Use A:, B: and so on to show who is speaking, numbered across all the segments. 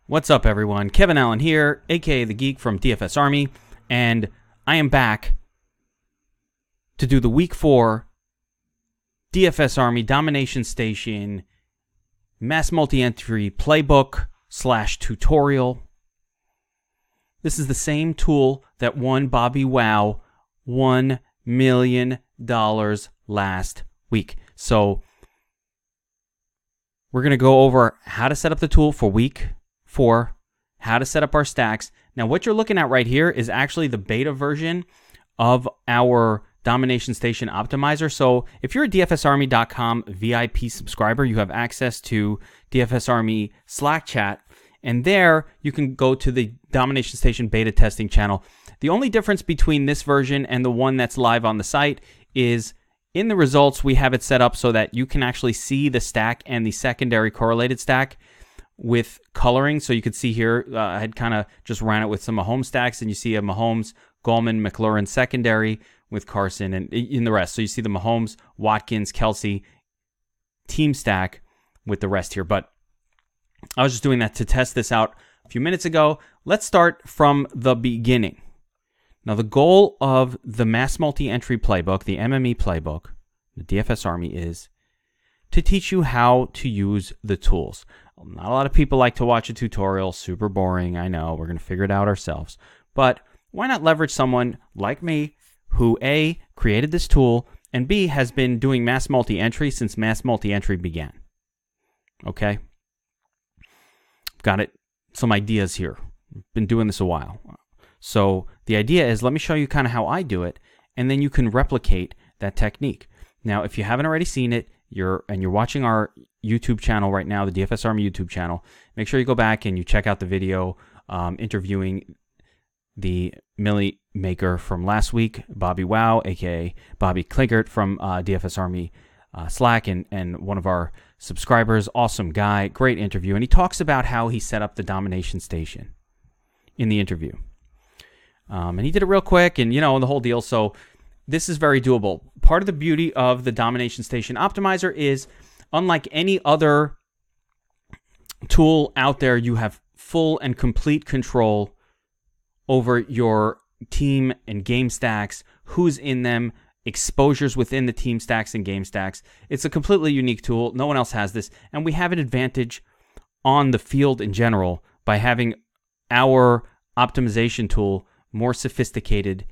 A: What's up, everyone? Kevin Allen here, aka the Geek from DFS Army, and I am back to do the Week 4 DFS Army Domination Station Mass Multi-Entry Playbook / tutorial. This is the same tool that won Bobby Wow $1 million last week. So we're going to go over how to set up the tool for Week 4, how to set up our stacks. Now, what you're looking at right here is actually the beta version of our Domination Station Optimizer. So if you're a DFSArmy.com VIP subscriber, you have access to DFS Army Slack chat, and there you can go to the Domination Station beta testing channel. The only difference between this version and the one that's live on the site is in the results, we have it set up so that you can actually see the stack and the secondary correlated stack with coloring. So you could see here, I had kind of just ran it with some Mahomes stacks, and you see a Mahomes, Gallman, McLaurin secondary with Carson and in the rest. So you see the Mahomes, Watkins, Kelsey team stack with the rest here. But I was just doing that to test this out a few minutes ago. Let's start from the beginning. Now, the goal of the Mass Multi-Entry Playbook, the MME Playbook, the DFS Army, is to teach you how to use the tools. Not a lot of people like to watch a tutorial. Super boring, I know. We're going to figure it out ourselves. But why not leverage someone like me who, A, created this tool, and B, has been doing Mass Multi-Entry since Mass Multi-Entry began? Okay? Got it. Some ideas here. Been doing this a while. So the idea is, let me show you kind of how I do it, and then you can replicate that technique. Now, if you haven't already seen it, you're watching our YouTube channel right now, the DFS Army YouTube channel, make sure you go back and you check out the video interviewing the Millie Maker from last week, Bobby Wow, aka Bobby Klinkert from DFS Army Slack, and one of our subscribers. Awesome guy, great interview. And he talks about how he set up the Domination Station in the interview. And he did it real quick and, the whole deal. So this is very doable. Part of the beauty of the Domination Station Optimizer is, unlike any other tool out there, you have full and complete control over your team and game stacks, who's in them, exposures within the team stacks and game stacks. It's a completely unique tool. No one else has this. And we have an advantage on the field in general by having our optimization tool more sophisticated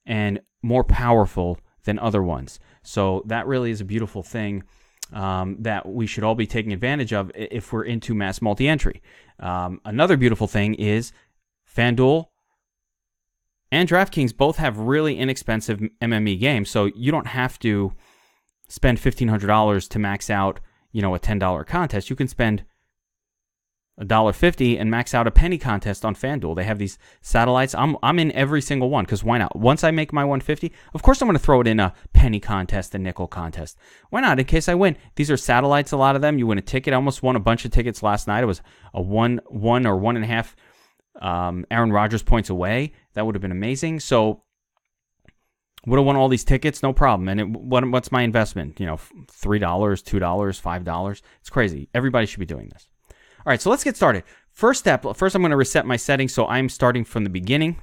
A: and more powerful than other ones. So that really is a beautiful thing that we should all be taking advantage of if we're into mass multi-entry. Another beautiful thing is Fanduel and Draftkings both have really inexpensive MME games, so you don't have to spend $1,500 to max out, a $10 contest. You can spend $1.50 and max out a penny contest on FanDuel. They have these satellites. I'm in every single one, because why not? Once I make my 150, of course I'm going to throw it in a penny contest, a nickel contest. Why not? In case I win. These are satellites, a lot of them. You win a ticket. I almost won a bunch of tickets last night. It was a one or 1.5 Aaron Rodgers points away. That would have been amazing. So would have won all these tickets, no problem. And what's my investment? $3, $2, $5. It's crazy. Everybody should be doing this. All right, so let's get started. First I'm going to reset my settings, so I'm starting from the beginning,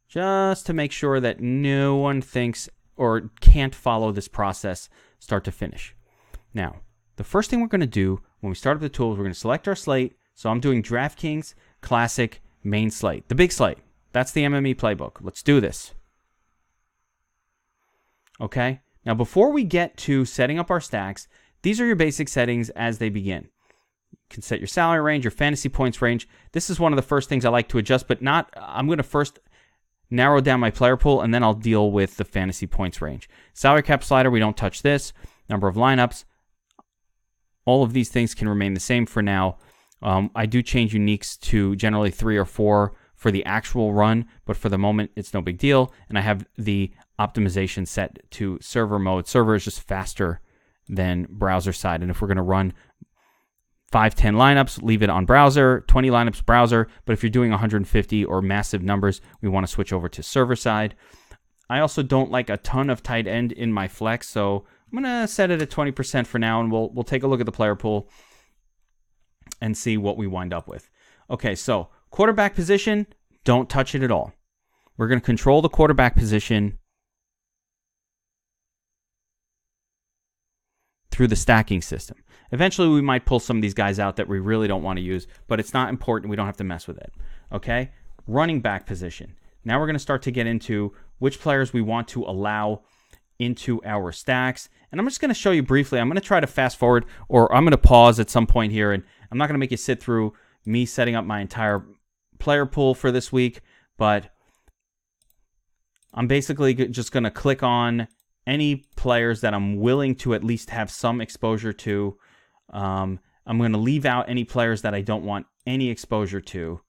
A: just to make sure that no one thinks or can't follow this process start to finish. Now, the first thing we're going to do when we start up the tools, we're going to select our slate. So I'm doing DraftKings Classic Main Slate, the big slate. That's the MME Playbook. Let's do this. Okay, now before we get to setting up our stacks, these are your basic settings as they begin. You can set your salary range, your fantasy points range. This is one of the first things I like to adjust, but I'm going to first narrow down my player pool, and then I'll deal with the fantasy points range. Salary cap slider, we don't touch this. Number of lineups, all of these things can remain the same for now. I do change uniques to generally 3 or 4 for the actual run, but for the moment, it's no big deal. And I have the optimization set to server mode. Server is just faster than browser side. And if we're going to run 5, 10 lineups, leave it on browser, 20 lineups browser. But if you're doing 150 or massive numbers, we want to switch over to server side. I also don't like a ton of tight end in my flex, so I'm going to set it at 20% for now, and we'll take a look at the player pool and see what we wind up with. Okay, so quarterback position, don't touch it at all. We're going to control the quarterback position through the stacking system. Eventually, we might pull some of these guys out that we really don't want to use, but it's not important. We don't have to mess with it. Okay? Running back position. Now we're going to start to get into which players we want to allow into our stacks. And I'm just going to show you briefly. I'm going to try to fast forward, or I'm going to pause at some point here, and I'm not going to make you sit through me setting up my entire player pool for this week, but I'm basically just going to click on any players that I'm willing to at least have some exposure to. I'm going to leave out any players that I don't want any exposure to.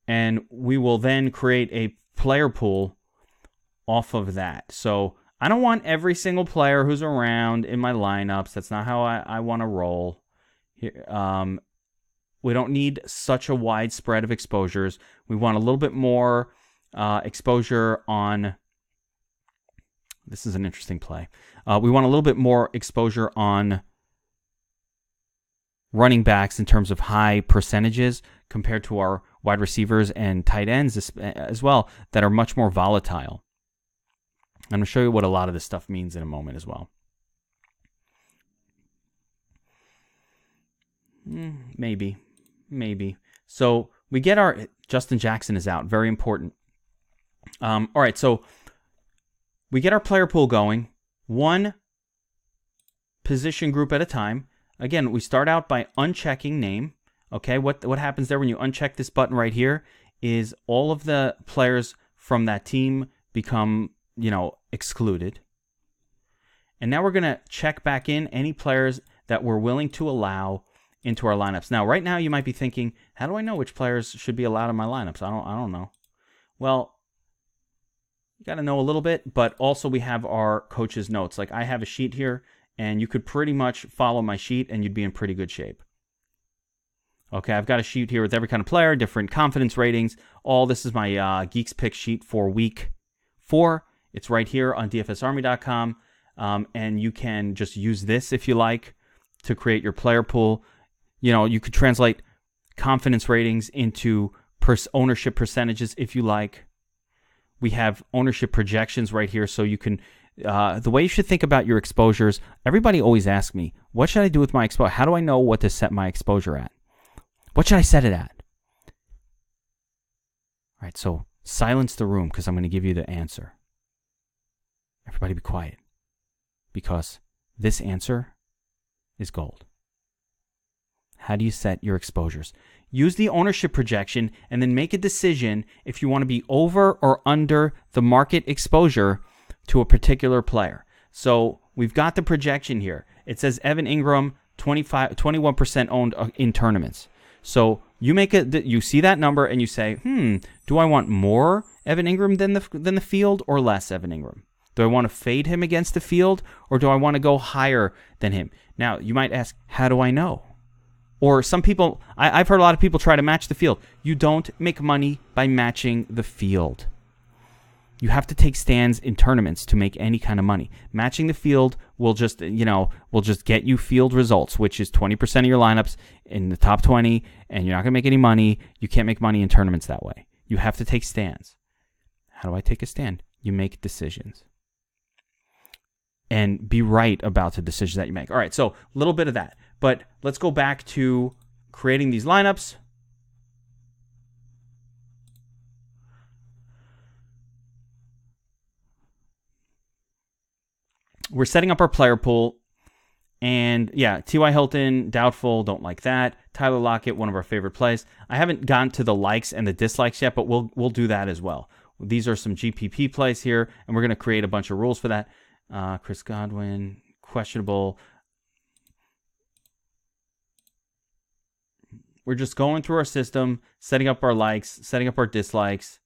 A: And we will then create a player pool off of that. So I don't want every single player who's around in my lineups. That's not how I want to roll. Here, we don't need such a wide spread of exposures. We want a little bit more exposure on... This is an interesting play. We want a little bit more exposure on running backs in terms of high percentages compared to our wide receivers and tight ends as well that are much more volatile. I'm going to show you what a lot of this stuff means in a moment as well. Maybe. So we get our... Justin Jackson is out. Very important. All right, so we get our player pool going. One position group at a time. Again, we start out by unchecking name. Okay, what happens there when you uncheck this button right here is all of the players from that team become, excluded. And now we're going to check back in any players that we're willing to allow into our lineups. Now, right now you might be thinking, how do I know which players should be allowed in my lineups? I don't know. Well, you got to know a little bit, but also we have our coach's notes. Like I have a sheet here, and you could pretty much follow my sheet and you'd be in pretty good shape. Okay, I've got a sheet here with every kind of player, different confidence ratings. All this is my Geeks pick sheet for week 4. It's right here on dfsarmy.com, and you can just use this if you like to create your player pool. You could translate confidence ratings into ownership percentages if you like. We have ownership projections right here, so you can... the way you should think about your exposures, everybody always asks me, what should I do with my exposure? How do I know what to set my exposure at? What should I set it at? All right, so silence the room because I'm going to give you the answer. Everybody be quiet because this answer is gold. How do you set your exposures? Use the ownership projection and then make a decision if you want to be over or under the market exposure to a particular player. So we've got the projection here. It says Evan Ingram, 21% owned in tournaments. So you see that number and you say, do I want more Evan Ingram than the field or less Evan Ingram? Do I want to fade him against the field or do I want to go higher than him? Now, you might ask, how do I know? Or some people, I've heard a lot of people try to match the field. You don't make money by matching the field. You have to take stands in tournaments to make any kind of money. Matching the field will just get you field results, which is 20% of your lineups in the top 20, and you're not going to make any money. You can't make money in tournaments that way. You have to take stands. How do I take a stand? You make decisions. And be right about the decisions that you make. All right, so a little bit of that. But let's go back to creating these lineups. We're setting up our player pool. And yeah, T.Y. Hilton, doubtful, don't like that. Tyler Lockett, one of our favorite plays. I haven't gotten to the likes and the dislikes yet, but we'll do that as well. These are some GPP plays here, and we're going to create a bunch of rules for that. Chris Godwin, questionable. We're just going through our system, setting up our likes, setting up our dislikes.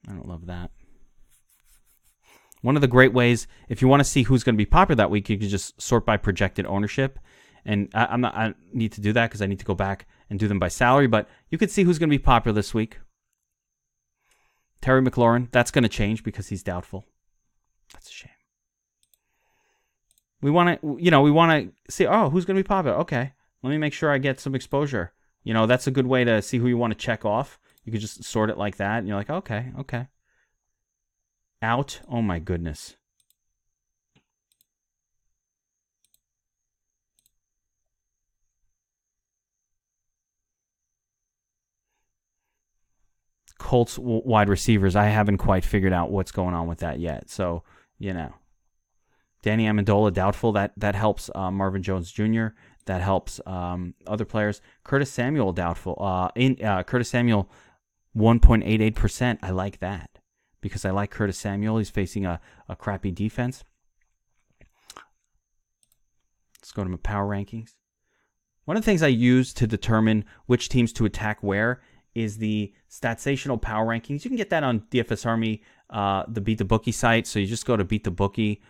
A: I don't love that. One of the great ways, if you want to see who's going to be popular that week, you can just sort by projected ownership. And I need to do that because I need to go back and do them by salary. But you could see who's going to be popular this week. Terry McLaurin, that's going to change because he's doubtful. That's a shame. We want to see, who's going to be popular? Okay, let me make sure I get some exposure. That's a good way to see who you want to check off. You could just sort it like that, and you're like, okay. Out. Oh my goodness. Colts wide receivers, I haven't quite figured out what's going on with that yet. So, Danny Amendola, doubtful. That helps Marvin Jones Jr. That helps other players. Curtis Samuel, doubtful. Curtis Samuel, 1.88%. I like that because I like Curtis Samuel. He's facing a crappy defense. Let's go to my power rankings. One of the things I use to determine which teams to attack where is the Statsational Power Rankings. You can get that on DFS Army, the Beat the Bookie site. So you just go to Beat the Bookie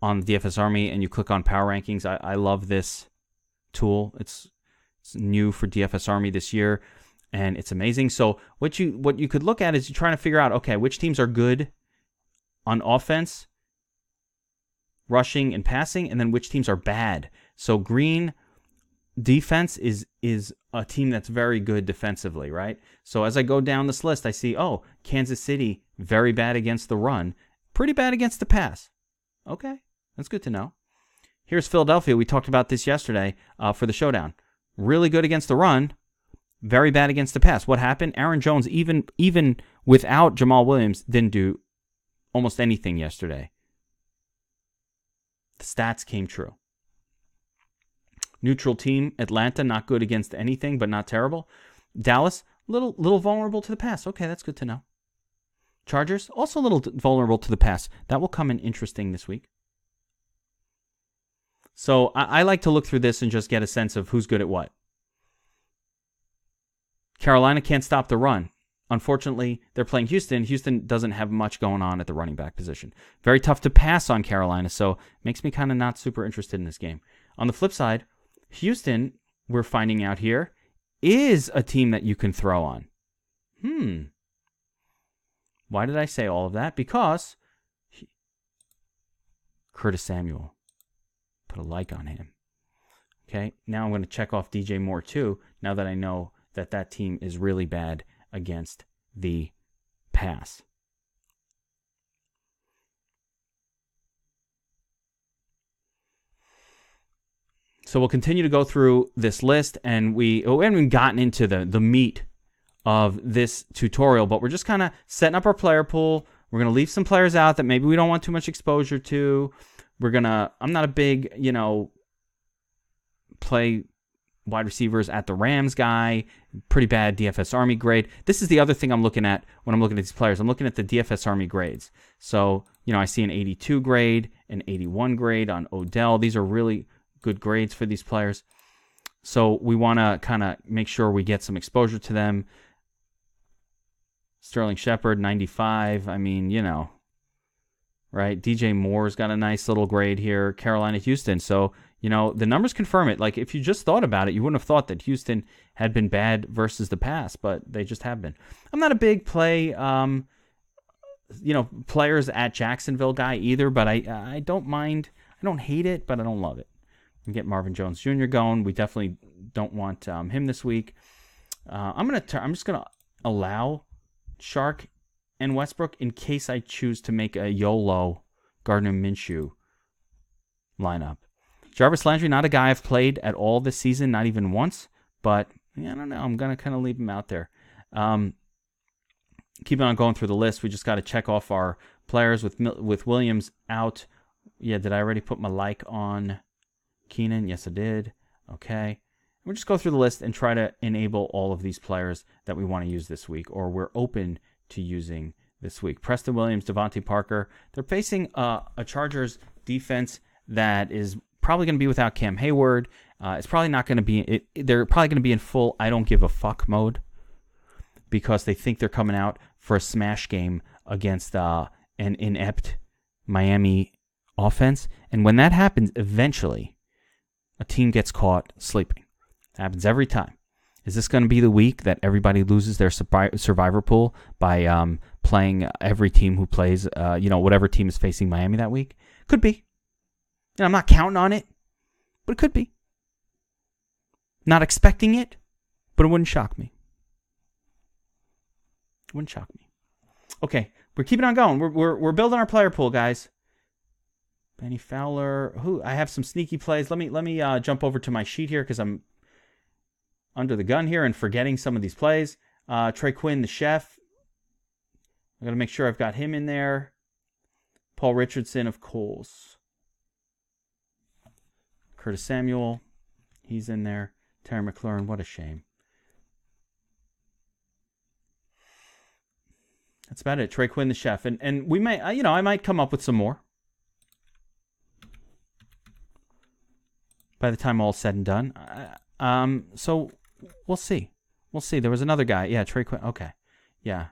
A: on the DFS Army and you click on Power Rankings. I love this tool. It's new for DFS Army this year, and it's amazing. So what you could look at is you're trying to figure out, okay, which teams are good on offense, rushing and passing, and then which teams are bad. So green defense is a team that's very good defensively, right? So as I go down this list, I see, Kansas City, very bad against the run, pretty bad against the pass. Okay, that's good to know. Here's Philadelphia. We talked about this yesterday for the showdown. Really good against the run, very bad against the pass. What happened? Aaron Jones, even without Jamal Williams, didn't do almost anything yesterday. The stats came true. Neutral team, Atlanta, not good against anything, but not terrible. Dallas, little vulnerable to the pass. Okay, that's good to know. Chargers, also a little vulnerable to the pass. That will come in interesting this week. So I like to look through this and just get a sense of who's good at what. Carolina can't stop the run. Unfortunately, they're playing Houston. Houston doesn't have much going on at the running back position. Very tough to pass on Carolina, so makes me kind of not super interested in this game. On the flip side, Houston, we're finding out here, is a team that you can throw on. Why did I say all of that? Because Curtis Samuel. Put a like on him. Okay, now I'm going to check off DJ Moore too, now that I know that team is really bad against the pass. So we'll continue to go through this list, and we haven't even gotten into the meat of this tutorial, but we're just kind of setting up our player pool. We're going to leave some players out that maybe we don't want too much exposure to. I'm not a big, play wide receivers at the Rams guy. Pretty bad DFS Army grade. This is the other thing I'm looking at when I'm looking at these players. I'm looking at the DFS Army grades. So, I see an 82 grade, an 81 grade on Odell. These are really good grades for these players. So we want to kind of make sure we get some exposure to them. Sterling Shepard, 95. I mean, right? DJ Moore's got a nice little grade here. Carolina, Houston. So, the numbers confirm it. Like, if you just thought about it, you wouldn't have thought that Houston had been bad versus the pass, but they just have been. I'm not a big players at Jacksonville guy either, but I don't mind. I don't hate it, but I don't love it. We get Marvin Jones Jr. going. We definitely don't want him this week. I'm just gonna allow Shark and Westbrook in case I choose to make a YOLO Gardner Minshew lineup. Jarvis Landry, not a guy I've played at all this season, not even once. But I don't know. I'm gonna kind of leave him out there. Keeping on going through the list, we just got to check off our players with Williams out. Yeah, did I already put my like on Keenan? Yes, I did. Okay. We'll just go through the list and try to enable all of these players that we want to use this week, or we're open to using this week. Preston Williams, Devontae Parker. They're facing a Chargers defense that is probably going to be without Cam Hayward. It's probably not going to be. They're probably going to be in full I don't give a fuck mode because they think they're coming out for a smash game against an inept Miami offense. And when that happens, eventually a team gets caught sleeping. It happens every time. Is this going to be the week that everybody loses their survivor pool by playing every team who plays, whatever team is facing Miami that week? Could be. And I'm not counting on it, but it could be. Not expecting it, but it wouldn't shock me. It wouldn't shock me. Okay, we're keeping on going. We're building our player pool, guys. Benny Fowler. I have some sneaky plays. Let me jump over to my sheet here because I'm under the gun here and forgetting some of these plays. Trey Quinn, the chef. I got to make sure I've got him in there. Paul Richardson of Coles. Curtis Samuel, he's in there. Terry McLaurin, what a shame. That's about it. Trey Quinn, the chef. And we may, I might come up with some more by the time all's said and done. So we'll see. We'll see. There was another guy. Yeah, Trey Quinn. Okay. Yeah.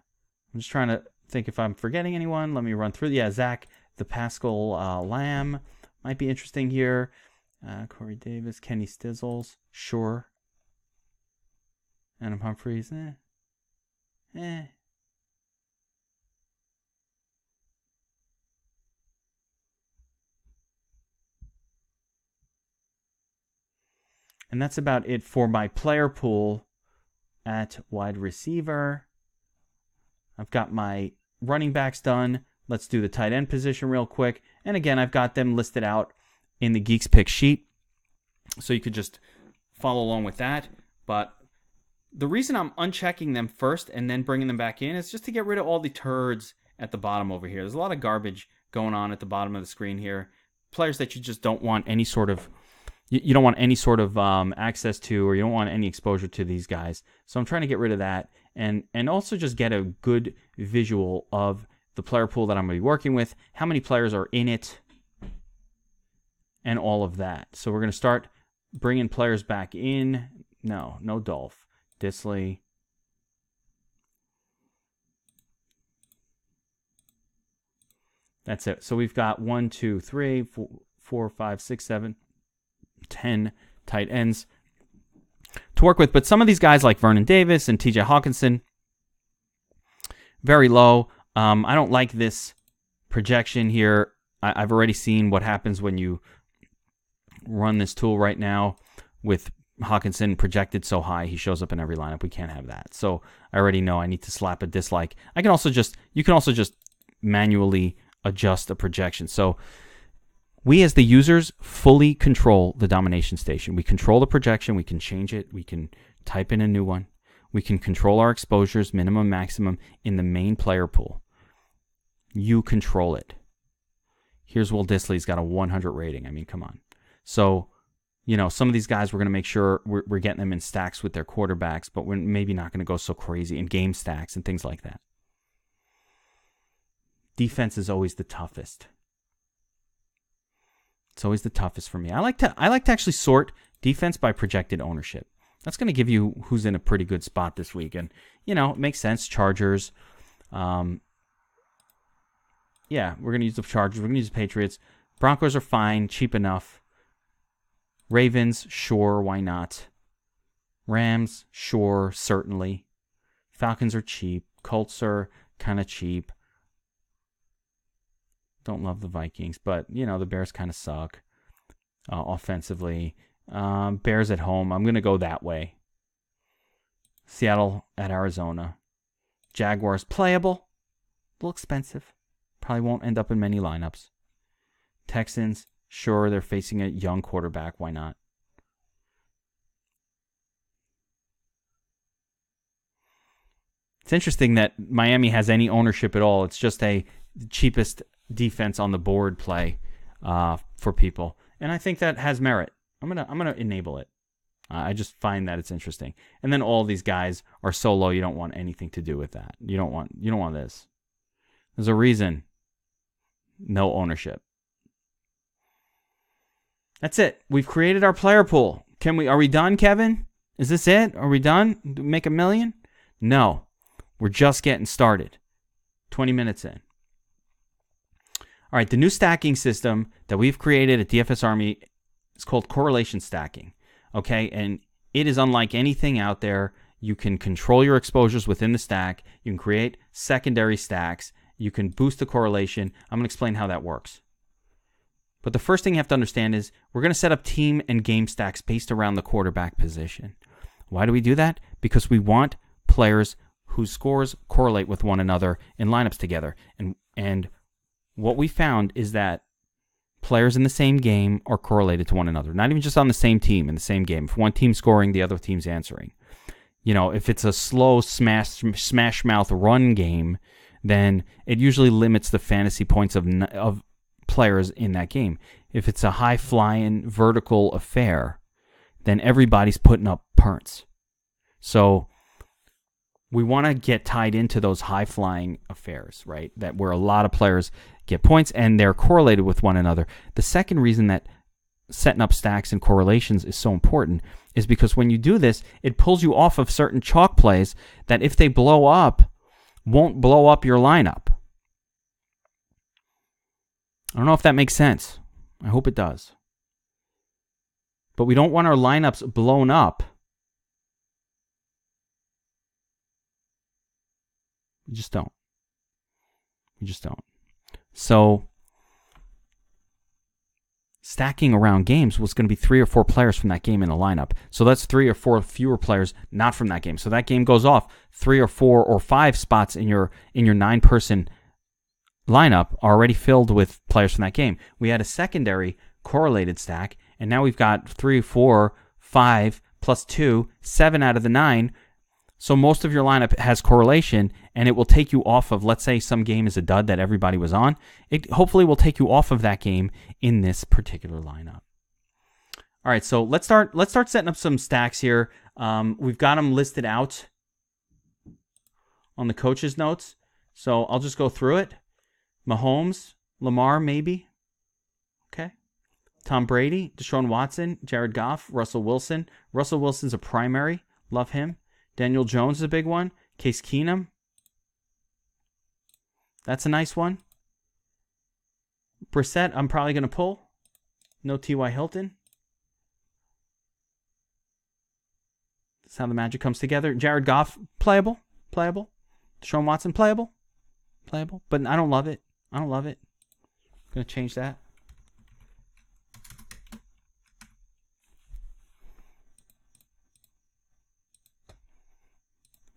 A: I'm just trying to think if I'm forgetting anyone. Let me run through. Yeah, Zach, the Pascal Lamb might be interesting here. Corey Davis, Kenny Stizzles, sure. Adam Humphries, And that's about it for my player pool at wide receiver. I've got my running backs done. Let's do the tight end position real quick. And again, I've got them listed out in the Geeks Pick sheet, so you could just follow along with that. But the reason I'm unchecking them first and then bringing them back in is just to get rid of all the turds at the bottom over here. There's a lot of garbage going on at the bottom of the screen here. Players that you just don't want any sort of, you don't want any sort of access to, or you don't want any exposure to these guys. So I'm trying to get rid of that and also just get a good visual of the player pool that I'm going to be working with, how many players are in it, and all of that. So we're going to start bringing players back in. No Dolph. Disley. That's it. So we've got 1, 2, 3, 4, 5, 6, 7, 10 tight ends to work with. But some of these guys like Vernon Davis and TJ Hawkinson, very low. I don't like this projection here. I've already seen what happens when you run this tool right now with Hawkinson projected so high. He shows up in every lineup. We can't have that. So I already know I need to slap a dislike. You can also just manually adjust a projection. So we as the users fully control the Domination Station. We control the projection. We can change it. We can type in a new one. We can control our exposures, minimum, maximum, in the main player pool. You control it. Here's Will Disley's got a 100 rating. I mean, come on. So, some of these guys, we're going to make sure we're getting them in stacks with their quarterbacks, but we're maybe not going to go so crazy in game stacks and things like that. Defense is always the toughest. It's always the toughest for me. I like to actually sort defense by projected ownership. That's going to give you who's in a pretty good spot this week. And, it makes sense. Chargers. We're going to use the Chargers. We're going to use the Patriots. Broncos are fine, cheap enough. Ravens, sure, why not? Rams, sure, certainly. Falcons are cheap. Colts are kind of cheap. Don't love the Vikings, but, the Bears kind of suck offensively. Bears at home, I'm going to go that way. Seattle at Arizona. Jaguars, playable. A little expensive. Probably won't end up in many lineups. Texans, sure, they're facing a young quarterback. Why not? It's interesting that Miami has any ownership at all. It's just a cheapest defense on the board play for people, and I think that has merit. I'm gonna enable it. I just find that it's interesting. And then all these guys are so low, you don't want anything to do with that. You don't want this. There's a reason. No ownership. That's it. We've created our player pool. Are we done, Kevin? Is this it? Are we done? Make $1 million? No. We're just getting started. 20 minutes in. All right, the new stacking system that we've created at DFS Army is called correlation stacking. Okay, and it is unlike anything out there. You can control your exposures within the stack. You can create secondary stacks. You can boost the correlation. I'm going to explain how that works. But the first thing you have to understand is we're going to set up team and game stacks based around the quarterback position. Why do we do that? Because we want players whose scores correlate with one another in lineups together. And what we found is that players in the same game are correlated to one another. Not even just on the same team in the same game. If one team's scoring, the other team's answering. You know, if it's a slow smash mouth run game, then it usually limits the fantasy points of players in that game. If it's a high flying vertical affair, then everybody's putting up points. So we want to get tied into those high flying affairs, right? That where a lot of players get points and they're correlated with one another. The second reason that setting up stacks and correlations is so important is because when you do this, it pulls you off of certain chalk plays that if they blow up, won't blow up your lineup. I don't know if that makes sense. I hope it does. But we don't want our lineups blown up. We just don't. So stacking around games was going to be 3 or 4 players from that game in the lineup. So that's 3 or 4 fewer players not from that game. So that game goes off 3 or 4 or 5 spots in your 9-person lineup are already filled with players from that game. We had a secondary correlated stack, and now we've got 3, 4, 5 plus 2, 7 out of the 9. So most of your lineup has correlation, and it will take you off of, let's say some game is a dud that everybody was on. It hopefully will take you off of that game in this particular lineup. All right, so let's start setting up some stacks here. We've got them listed out on the coach's notes, so I'll just go through it. Mahomes, Lamar, maybe. Okay. Tom Brady, Deshaun Watson, Jared Goff, Russell Wilson. Russell Wilson's a primary. Love him. Daniel Jones is a big one. Case Keenum. That's a nice one. Brissett, I'm probably going to pull. No T.Y. Hilton. That's how the magic comes together. Jared Goff, playable. Deshaun Watson, playable. But I don't love it. I'm going to change that.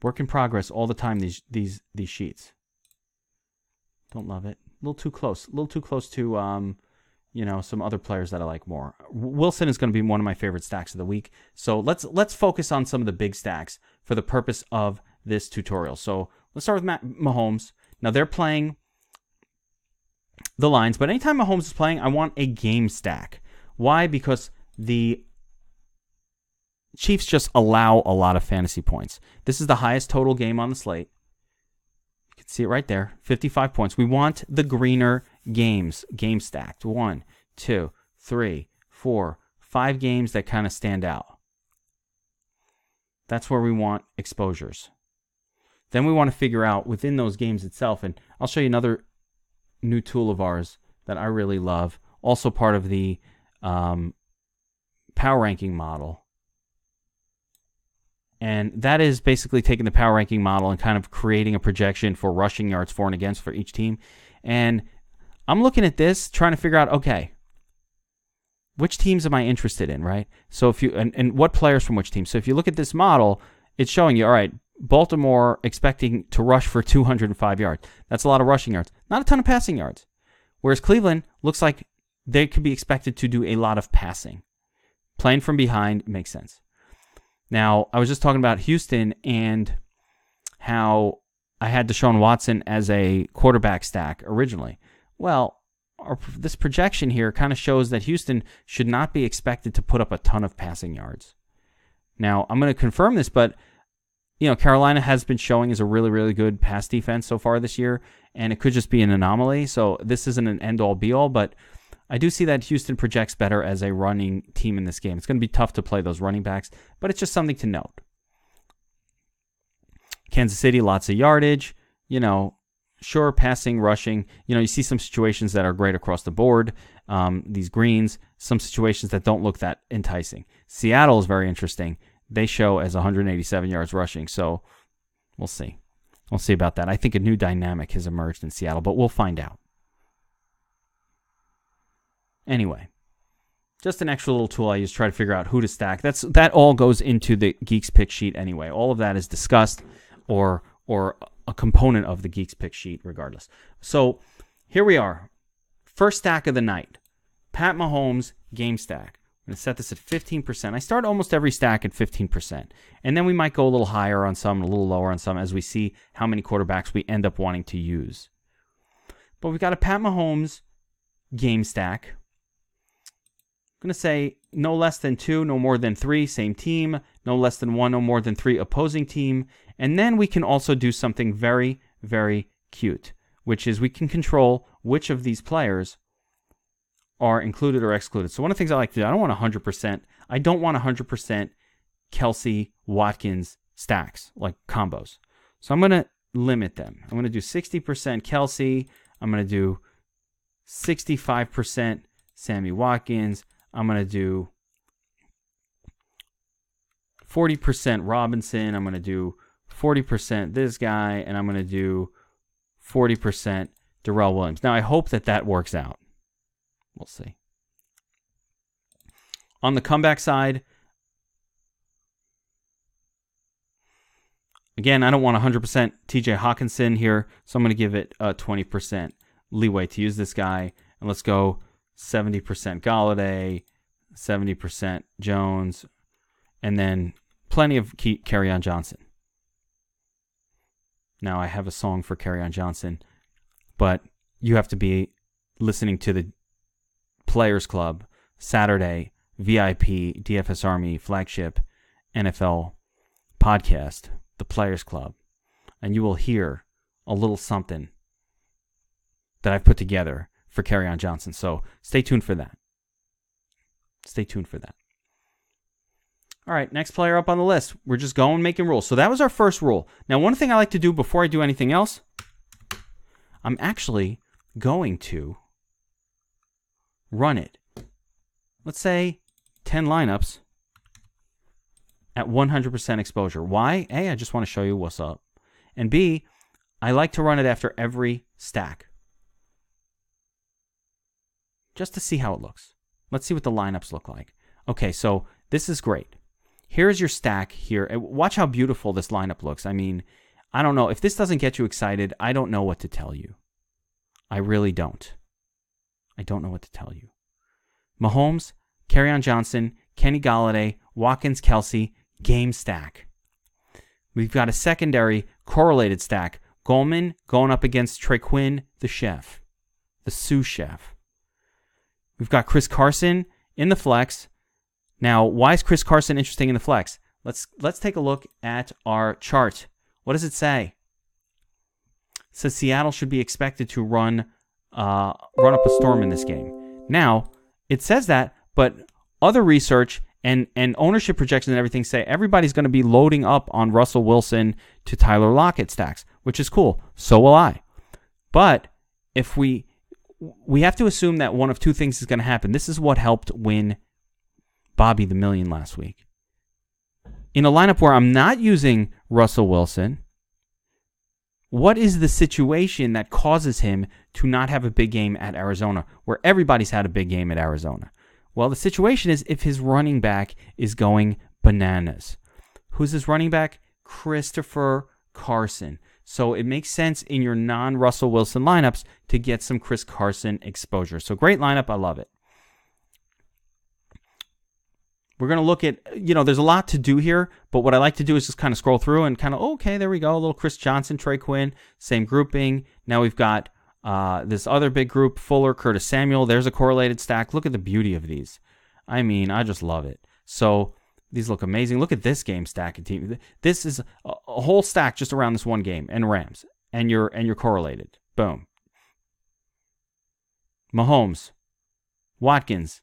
A: Work in progress all the time, these sheets. Don't love it. A little too close to some other players that I like more. Wilson is going to be one of my favorite stacks of the week. So let's focus on some of the big stacks for the purpose of this tutorial. So let's start with Mahomes. Now they're playing the Lions, but anytime Mahomes is playing, I want a game stack. Why? Because the Chiefs just allow a lot of fantasy points. This is the highest total game on the slate. You can see it right there, 55 points. We want the greener games, game stacked. 1, 2, 3, 4, 5 games that kind of stand out. That's where we want exposures. Then we want to figure out within those games itself, and I'll show you another new tool of ours that I really love, also part of the power ranking model. And that is basically taking the power ranking model and kind of creating a projection for rushing yards for and against for each team. And I'm looking at this, trying to figure out, okay, which teams am I interested in, right? So if you and what players from which team. So if you look at this model, it's showing you, all right, Baltimore expecting to rush for 205 yards. That's a lot of rushing yards. Not a ton of passing yards. Whereas Cleveland looks like they could be expected to do a lot of passing. Playing from behind makes sense. Now, I was just talking about Houston and how I had Deshaun Watson as a quarterback stack originally. Well, this projection here kind of shows that Houston should not be expected to put up a ton of passing yards. Now, I'm going to confirm this, but Carolina has been showing as a really, really good pass defense so far this year, and it could just be an anomaly. So this isn't an end-all, be-all, but I do see that Houston projects better as a running team in this game. It's going to be tough to play those running backs, but it's just something to note. Kansas City, lots of yardage, sure, passing, rushing. You see some situations that are great across the board, these greens, some situations that don't look that enticing. Seattle is very interesting. they show as 187 yards rushing. So we'll see. We'll see about that. I think a new dynamic has emerged in Seattle, but we'll find out. Anyway, just an extra little tool I use to try to figure out who to stack. That all goes into the Geeks pick sheet anyway. All of that is discussed or a component of the Geeks pick sheet regardless. So here we are. First stack of the night. Pat Mahomes game stack. I'm going to set this at 15%. I start almost every stack at 15%. And then we might go a little higher on some, a little lower on some as we see how many quarterbacks we end up wanting to use. But we've got a Pat Mahomes game stack. I'm going to say no less than 2, no more than 3, same team. No less than 1, no more than 3, opposing team. And then we can also do something very, very cute, which is we can control which of these players are included or excluded. So one of the things I like to do, I don't want 100% Kelsey, Watkins stacks, like combos. So I'm going to limit them. I'm going to do 60% Kelsey. I'm going to do 65% Sammy Watkins. I'm going to do 40% Robinson. I'm going to do 40% this guy. And I'm going to do 40% Darrell Williams. Now, I hope that works out. We'll see. On the comeback side, again, I don't want 100% TJ Hawkinson here, so I'm going to give it 20% leeway to use this guy. And let's go 70% Galladay, 70% Jones, and then plenty of Kerryon Johnson. Now, I have a song for Kerryon Johnson, but you have to be listening to the Players Club Saturday VIP DFS Army flagship NFL podcast, the Players Club, and you will hear a little something that I've put together for Kerryon Johnson. So stay tuned for that. Stay tuned for that. All right, next player up on the list. We're just going making rules. So that was our first rule. Now, one thing I like to do before I do anything else, I'm actually going to run it. Let's say 10 lineups at 100% exposure. Why? A, I just want to show you what's up. And B, I like to run it after every stack, just to see how it looks. Let's see what the lineups look like. Okay, so this is great. Here's your stack here. Watch how beautiful this lineup looks. I mean, I don't know. If this doesn't get you excited, I don't know what to tell you. I really don't. I don't know what to tell you. Mahomes, Kerryon Johnson, Kenny Galladay, Watkins, Kelsey, game stack. We've got a secondary correlated stack. Goldman going up against Traquin, the chef, the sous chef. We've got Chris Carson in the flex. Now, why is Chris Carson interesting in the flex? Let's take a look at our chart. What does it say? It says Seattle should be expected to run up a storm in this game. Now, it says that, but other research and ownership projections and everything say everybody's going to be loading up on Russell Wilson to Tyler Lockett stacks, which is cool. So will I. But if we have to assume that one of two things is going to happen. This is what helped win Bobby the Million last week. In a lineup where I'm not using Russell Wilson, what is the situation that causes him to not have a big game at Arizona, where everybody's had a big game at Arizona? Well, the situation is if his running back is going bananas. Who's his running back? Christopher Carson. So it makes sense in your non-Russell Wilson lineups to get some Chris Carson exposure. So great lineup. I love it. We're going to look at, there's a lot to do here, but what I like to do is just kind of scroll through and kind of, okay, there we go. A little Chris Johnson, Trey Quinn, same grouping. Now we've got this other big group, Fuller, Curtis Samuel. There's a correlated stack. Look at the beauty of these. I mean, I just love it. So these look amazing. Look at this game stack and team. This is a whole stack just around this one game and Rams, and you're correlated. Boom. Mahomes, Watkins,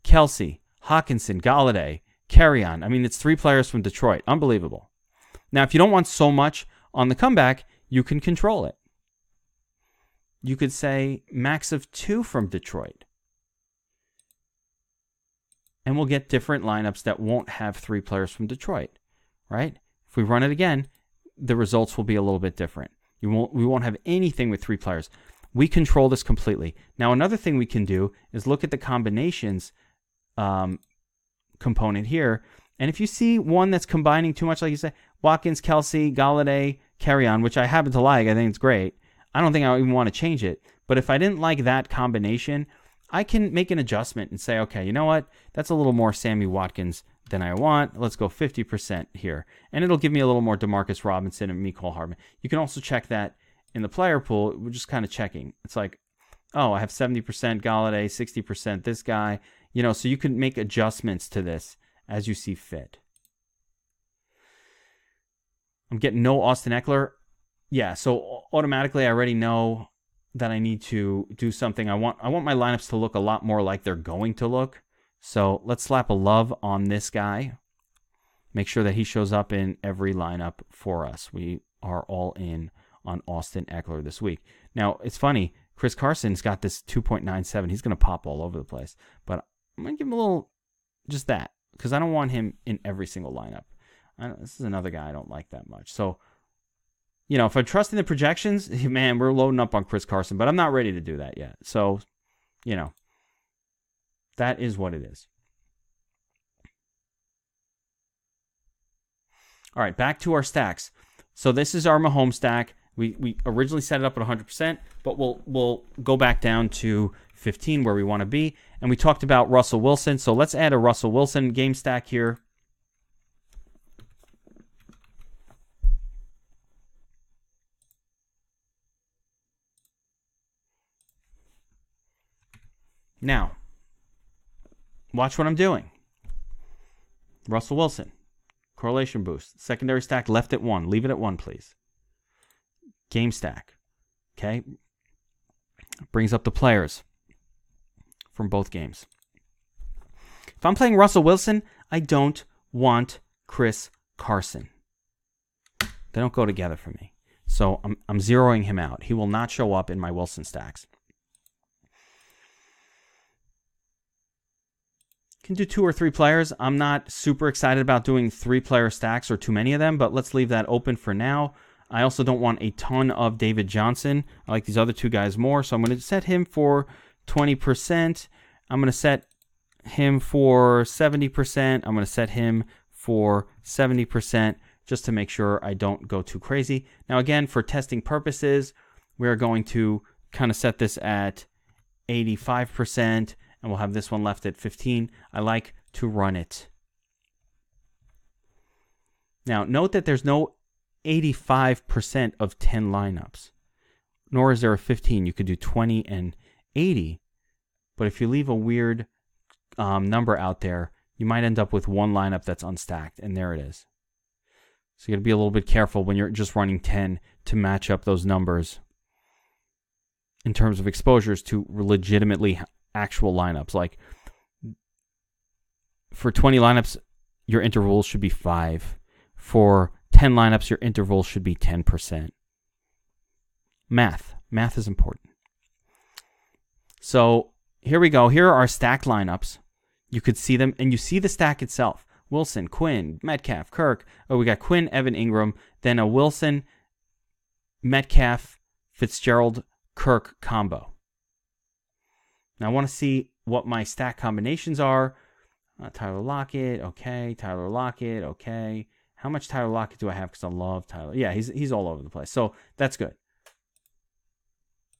A: Kelsey, Hawkinson, Galladay, Kerryon. I mean, it's 3 players from Detroit. Unbelievable. Now, if you don't want so much on the comeback, you can control it. You could say max of 2 from Detroit. and we'll get different lineups that won't have 3 players from Detroit, right? If we run it again, the results will be a little bit different. We won't have anything with 3 players. We control this completely. Now, another thing we can do is look at the combinations component here. And if you see one that's combining too much, like you say, Watkins, Kelsey, Galladay, Carry-On, which I happen to like, I think it's great. I don't think I even want to change it. But if I didn't like that combination, I can make an adjustment and say, okay, you know what? That's a little more Sammy Watkins than I want. Let's go 50% here. And it'll give me a little more DeMarcus Robinson and Mecole Hardman. You can also check that in the player pool. We're just kind of checking. It's like, oh, I have 70% Galladay, 60% this guy. So you can make adjustments to this as you see fit. I'm getting no Austin Eckler. Yeah, so automatically I already know that I need to do something. I want my lineups to look a lot more like they're going to look. So let's slap a love on this guy. Make sure that he shows up in every lineup for us. We are all in on Austin Eckler this week. Now, it's funny. Chris Carson's got this 2.97. He's going to pop all over the place. But I'm going to give him a little, just that, because I don't want him in every single lineup. This is another guy I don't like that much. So, if I'm trusting the projections, man, we're loading up on Chris Carson, but I'm not ready to do that yet. So, that is what it is. All right, back to our stacks. So this is our Mahomes stack. We originally set it up at 100%, but we'll go back down to 15 where we want to be. And we talked about Russell Wilson. So let's add a Russell Wilson game stack here. Now, watch what I'm doing. Russell Wilson, correlation boost. Secondary stack left at 1. Leave it at 1, please. Game stack. Okay. Brings up the players from both games. If I'm playing Russell Wilson, I don't want Chris Carson. They don't go together for me. So I'm zeroing him out. He will not show up in my Wilson stacks. Can do 2 or 3 players. I'm not super excited about doing 3-player stacks or too many of them, but let's leave that open for now. I also don't want a ton of David Johnson. I like these other 2 guys more, so I'm going to set him for 20%. I'm going to set him for 70%. I'm going to set him for 70% just to make sure I don't go too crazy. Now, again, for testing purposes, we're going to kind of set this at 85%. And we'll have this one left at 15. I like to run it. Now, note that there's no 85% of 10 lineups, nor is there a 15. You could do 20 and 80. But if you leave a weird number out there, you might end up with one lineup that's unstacked, and there it is. So you got to be a little bit careful when you're just running 10 to match up those numbers in terms of exposures to legitimately actual lineups. Like for 20 lineups, your intervals should be 5. For 10 lineups, your intervals should be 10%. Math is important. So here we go. Here are our stacked lineups. You could see them, and you see the stack itself. Wilson, Quinn, Metcalf, Kirk. Oh, we got Quinn, Evan, Ingram. Then a Wilson, Metcalf, Fitzgerald, Kirk combo. Now I want to see what my stack combinations are. Tyler Lockett, okay. Tyler Lockett, okay. How much Tyler Lockett do I have? Because I love Tyler. Yeah, he's all over the place. So that's good.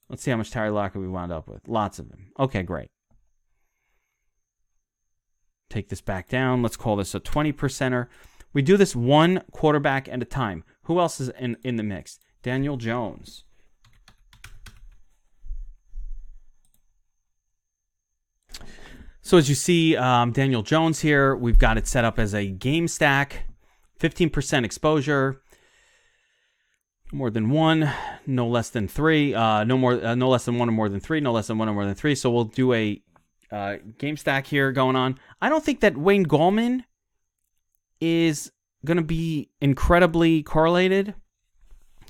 A: Let's see how much Tyler Lockett we wound up with. Lots of them. Okay, great. Take this back down. Let's call this a 20%er. We do this one quarterback at a time. Who else is in the mix? Daniel Jones. So as you see, Daniel Jones here, we've got it set up as a game stack, 15% exposure, more than 1, no less than 3, no less than 1 or more than 3, no less than 1 or more than 3. So we'll do a game stack here going on. I don't think that Wayne Gallman is going to be incredibly correlated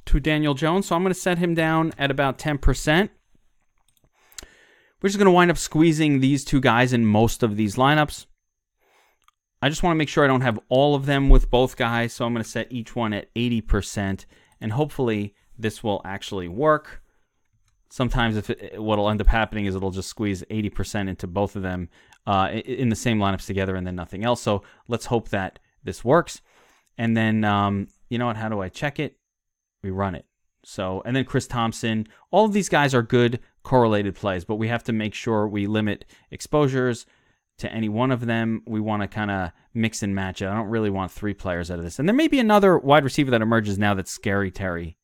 A: to Daniel Jones, so I'm going to set him down at about 10%. We're just going to wind up squeezing these 2 guys in most of these lineups. I just want to make sure I don't have all of them with both guys, so I'm going to set each one at 80%, and hopefully this will actually work. Sometimes what'll end up happening is it'll just squeeze 80% into both of them in the same lineups together and then nothing else. So let's hope that this works. And then, you know what, how do I check it? We run it. So, and then Chris Thompson. All of these guys are good correlated plays, but we have to make sure we limit exposures to any one of them. We want to kind of mix and match it. I don't really want 3 players out of this. And there may be another wide receiver that emerges now that Scary Terry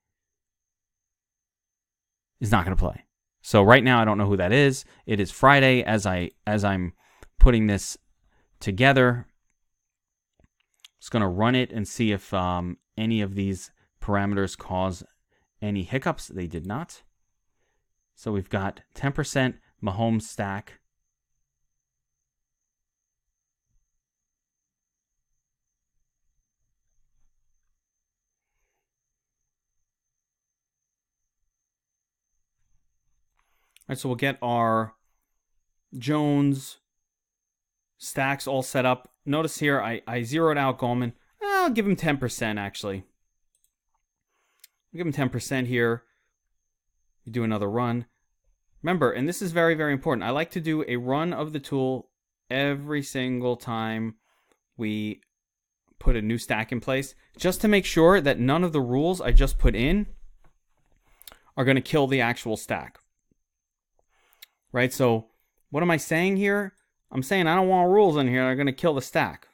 A: is not going to play. So right now I don't know who that is. It is Friday as I'm putting this together. Just going to run it and see if any of these parameters cause any hiccups. They did not. So we've got 10% Mahomes stack. All right, so we'll get our Jones stacks all set up. Notice here I zeroed out Gallman. I'll give him 10% actually. I'll give him 10% here. We do another run. Remember, and this is very, very important, I like to do a run of the tool every single time we put a new stack in place, just to make sure that none of the rules I just put in are going to kill the actual stack. Right? So what am I saying here? I'm saying I don't want rules in here that are going to kill the stack.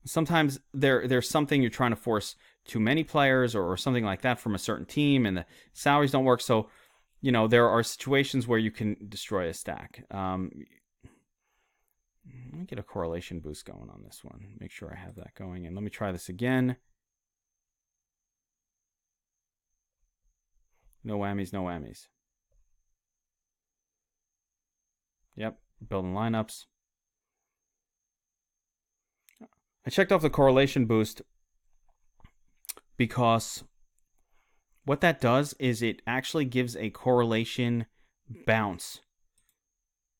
A: Sometimes there's something you're trying to force too many players or something like that from a certain team, and the salaries don't work. So, you know, there are situations where you can destroy a stack. Let me get a correlation boost going on this one. Make sure I have that going. And let me try this again. No whammies, no whammies. Yep, building lineups. I checked off the correlation boost because what that does is it actually gives a correlation bounce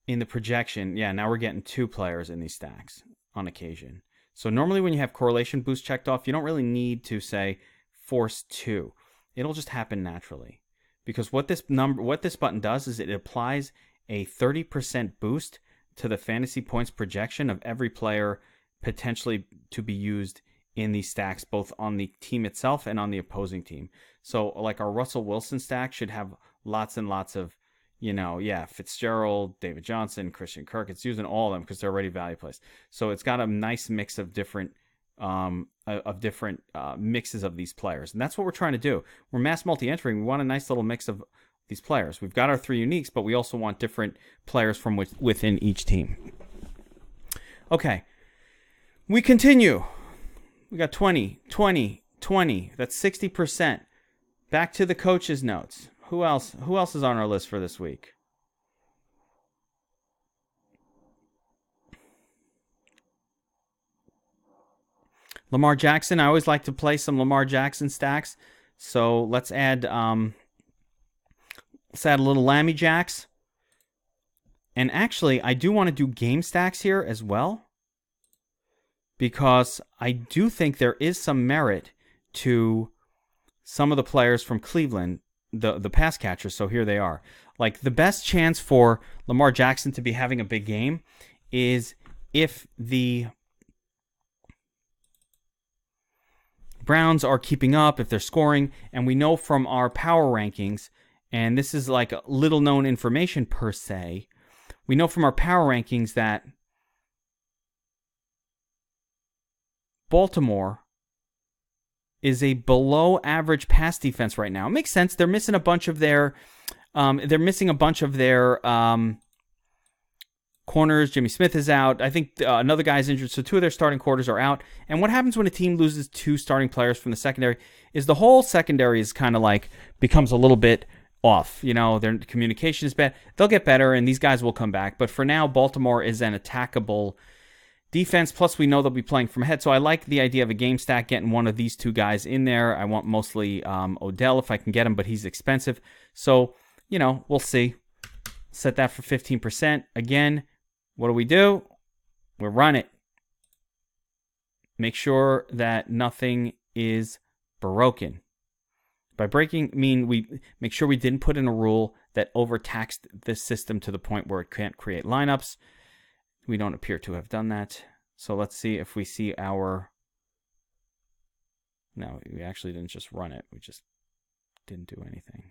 A: in the projection. Yeah, now we're getting 2 players in these stacks on occasion. So normally when you have correlation boost checked off, you don't really need to say force 2. It'll just happen naturally. Because what this button does is it applies a 30% boost to the fantasy points projection of every player potentially to be used in these stacks, both on the team itself and on the opposing team. So like our Russell Wilson stack should have lots and lots of, you know, yeah, Fitzgerald, David Johnson, Christian Kirk. It's using all of them because they're already value plays. So it's got a nice mix of different mixes of these players. And that's what we're trying to do. We're mass multi-entering. We want a nice little mix of these players. We've got our 3 uniques, but we also want different players from within each team. Okay. We continue. We got 20, 20, 20. That's 60%. Back to the coach's notes. Who else is on our list for this week? Lamar Jackson. I always like to play some Lamar Jackson stacks. So let's add a little Lammy Jacks. And actually, I do want to do game stacks here as well, because I do think there is some merit to some of the players from Cleveland, the pass catchers. So here they are. Like, the best chance for Lamar Jackson to be having a big game is if the Browns are keeping up, if they're scoring, and we know from our power rankings, and this is like little known information per se, we know from our power rankings that Baltimore is a below average pass defense right now. It makes sense. They're missing a bunch of their corners. Jimmy Smith is out. I think another guy's injured, so 2 of their starting quarters are out. And what happens when a team loses 2 starting players from the secondary is the whole secondary is kind of like becomes a little bit off. You know, their communication is bad. They'll get better, and these guys will come back. But for now, Baltimore is an attackable defense, plus we know they'll be playing from ahead. So I like the idea of a game stack, getting one of these 2 guys in there. I want mostly Odell if I can get him, but he's expensive. So, you know, we'll see. Set that for 15%. Again, what do? We run it. Make sure that nothing is broken. By breaking, mean we make sure we didn't put in a rule that overtaxed this system to the point where it can't create lineups. We don't appear to have done that. So let's see if we see our... No, we actually didn't just run it. We just didn't do anything.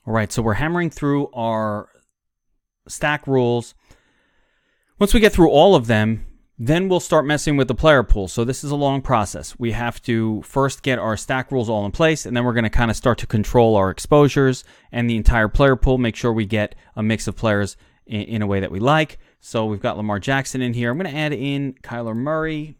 A: All right, so we're hammering through our stack rules. Once we get through all of them, then we'll start messing with the player pool. So this is a long process. We have to first get our stack rules all in place, and then we're going to kind of start to control our exposures and the entire player pool, make sure we get a mix of players in a way that we like. So we've got Lamar Jackson in here. I'm going to add in Kyler Murray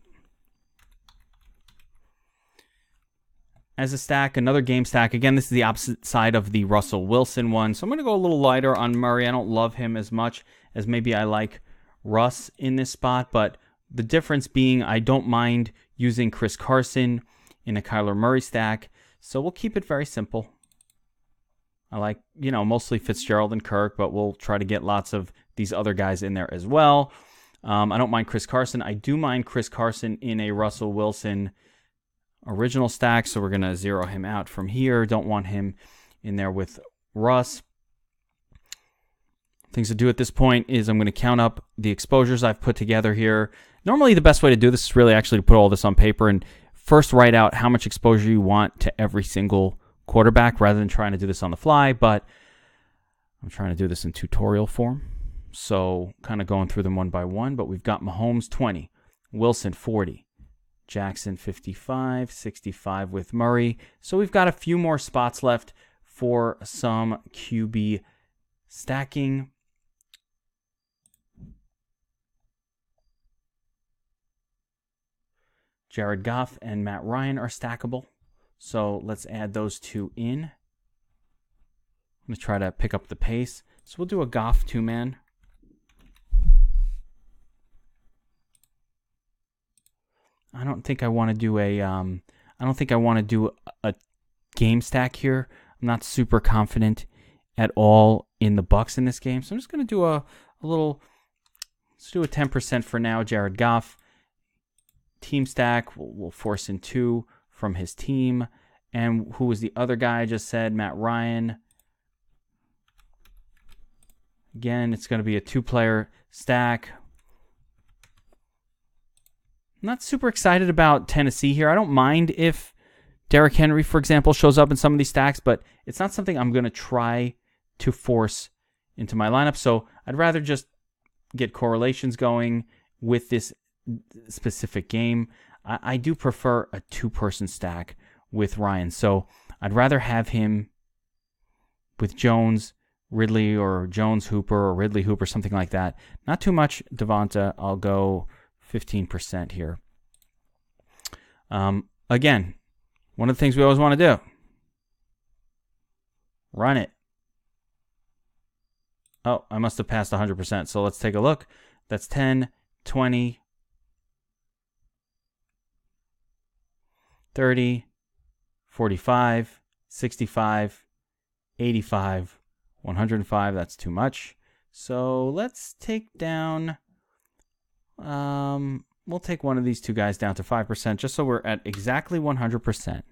A: as a stack, another game stack. Again, this is the opposite side of the Russell Wilson one. So I'm going to go a little lighter on Murray. I don't love him as much as maybe I like Russ in this spot, but the difference being I don't mind using Chris Carson in a Kyler Murray stack. So we'll keep it very simple. I like, mostly Fitzgerald and Kirk, but we'll try to get lots of these other guys in there as well. I don't mind Chris Carson. I do mind Chris Carson in a Russell Wilson original stack, so we're going to zero him out from here. Don't want him in there with Russ. Things to do at this point is I'm going to count up the exposures I've put together here. Normally the best way to do this is really actually to put all this on paper and first write out how much exposure you want to every single quarterback rather than trying to do this on the fly, but I'm trying to do this in tutorial form. So kind of going through them one by one, but we've got Mahomes 20, Wilson 40, Jackson 55, 65 with Murray. So we've got a few more spots left for some QB stacking. Jared Goff and Matt Ryan are stackable. So let's add those two in. I'm going to try to pick up the pace. So we'll do a Goff two-man. I don't think I want to do a game stack here. I'm not super confident at all in the Bucks in this game. So I'm just going to do a little, let's do a 10% for now. Jared Goff. Team stack, we'll force in 2 from his team. And who was the other guy I just said? Matt Ryan. Again, it's going to be a 2-player stack. I'm not super excited about Tennessee here. I don't mind if Derrick Henry, for example, shows up in some of these stacks, but it's not something I'm going to try to force into my lineup. So I'd rather just get correlations going with this specific game. I do prefer a 2-person stack with Ryan. So I'd rather have him with Jones, Ridley, or Jones Hooper, or Ridley Hooper, something like that. Not too much Devonta. I'll go 15% here. Again, one of the things we always want to do. Run it. Oh, I must have passed 100%. So let's take a look. That's 10, 20, 30, 45, 65, 85, 105. That's too much. So let's take down, we'll take one of these two guys down to 5% just so we're at exactly 100%.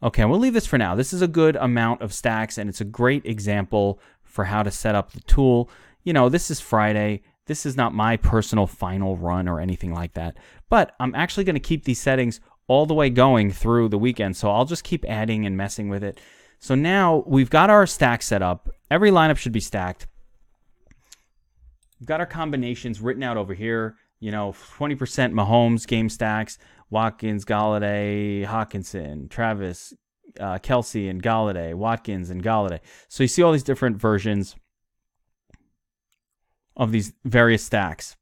A: Okay, we'll leave this for now. This is a good amount of stacks, and it's a great example for how to set up the tool. This is Friday. This is not my personal final run or anything like that. But I'm actually going to keep these settings all the way going through the weekend. So I'll just keep adding and messing with it. So now we've got our stack set up. Every lineup should be stacked. We've got our combinations written out over here. 20% Mahomes game stacks, Watkins, Galladay, Hawkinson, Travis, Kelsey, and Galladay, Watkins, and Galladay. So you see all these different versions of these various stacks.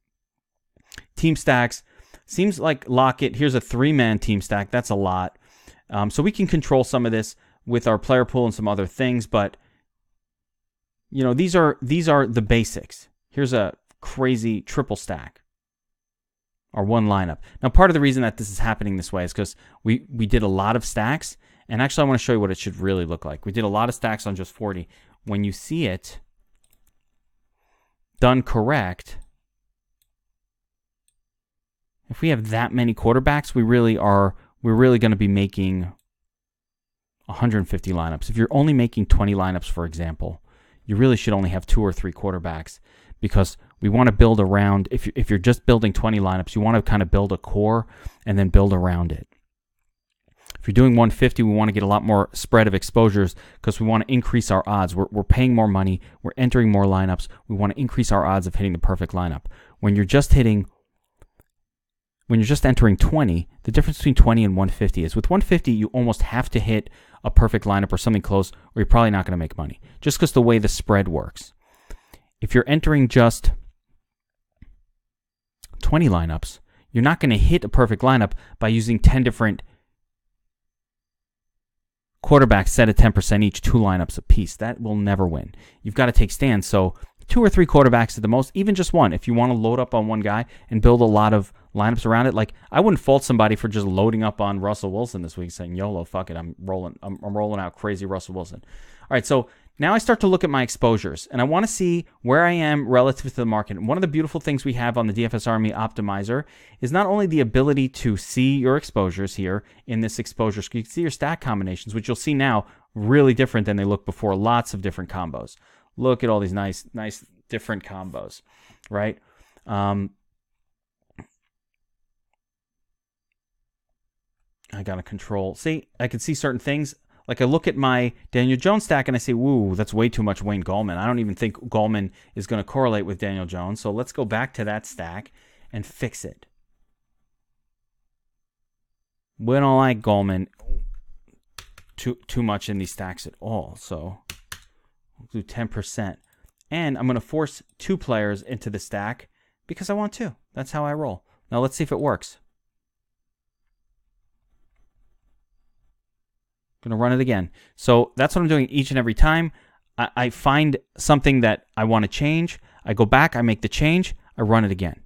A: Team stacks. Seems like Lockett, here's a 3-man team stack. That's a lot. So we can control some of this with our player pool and some other things, but these are the basics. Here's a crazy triple stack. our one lineup. Now, part of the reason that this is happening this way is because we did a lot of stacks. And actually, I want to show you what it should really look like. We did a lot of stacks on just 40. When you see it done correct, if we have that many quarterbacks, we're really going to be making 150 lineups. If you're only making 20 lineups, for example, you really should only have 2 or 3 quarterbacks, because we want to build around, if you're just building 20 lineups, you want to kind of build a core and then build around it. If you're doing 150, we want to get a lot more spread of exposures because we want to increase our odds. We're paying more money. We're entering more lineups. We want to increase our odds of hitting the perfect lineup. When you're just entering 20, the difference between 20 and 150 is with 150, you almost have to hit a perfect lineup or something close, or you're probably not going to make money, just because the way the spread works. If you're entering just 20 lineups, you're not going to hit a perfect lineup by using 10 different quarterbacks set at 10% each, 2 lineups apiece. That will never win. You've got to take stands. So 2 or 3 quarterbacks at the most, even just one. If you want to load up on one guy and build a lot of lineups around it, like I wouldn't fault somebody for just loading up on Russell Wilson this week, saying YOLO, fuck it, I'm rolling out crazy Russell Wilson. All right, so now I start to look at my exposures, and I want to see where I am relative to the market. And one of the beautiful things we have on the DFS Army Optimizer is not only the ability to see your exposures here in this exposure screen, you can see your stack combinations, which you'll see now really different than they looked before. Lots of different combos. Look at all these nice different combos, right? I got to control. See, I can see certain things. Like I look at my Daniel Jones stack and I say, woo, that's way too much Wayne Gallman. I don't even think Gallman is going to correlate with Daniel Jones. So let's go back to that stack and fix it. We don't like Gallman too much in these stacks at all. So we'll do 10%. And I'm going to force 2 players into the stack because I want to. That's how I roll. Now let's see if it works. Going to run it again. So that's what I'm doing each and every time. I find something that I want to change. I go back, I make the change, I run it again.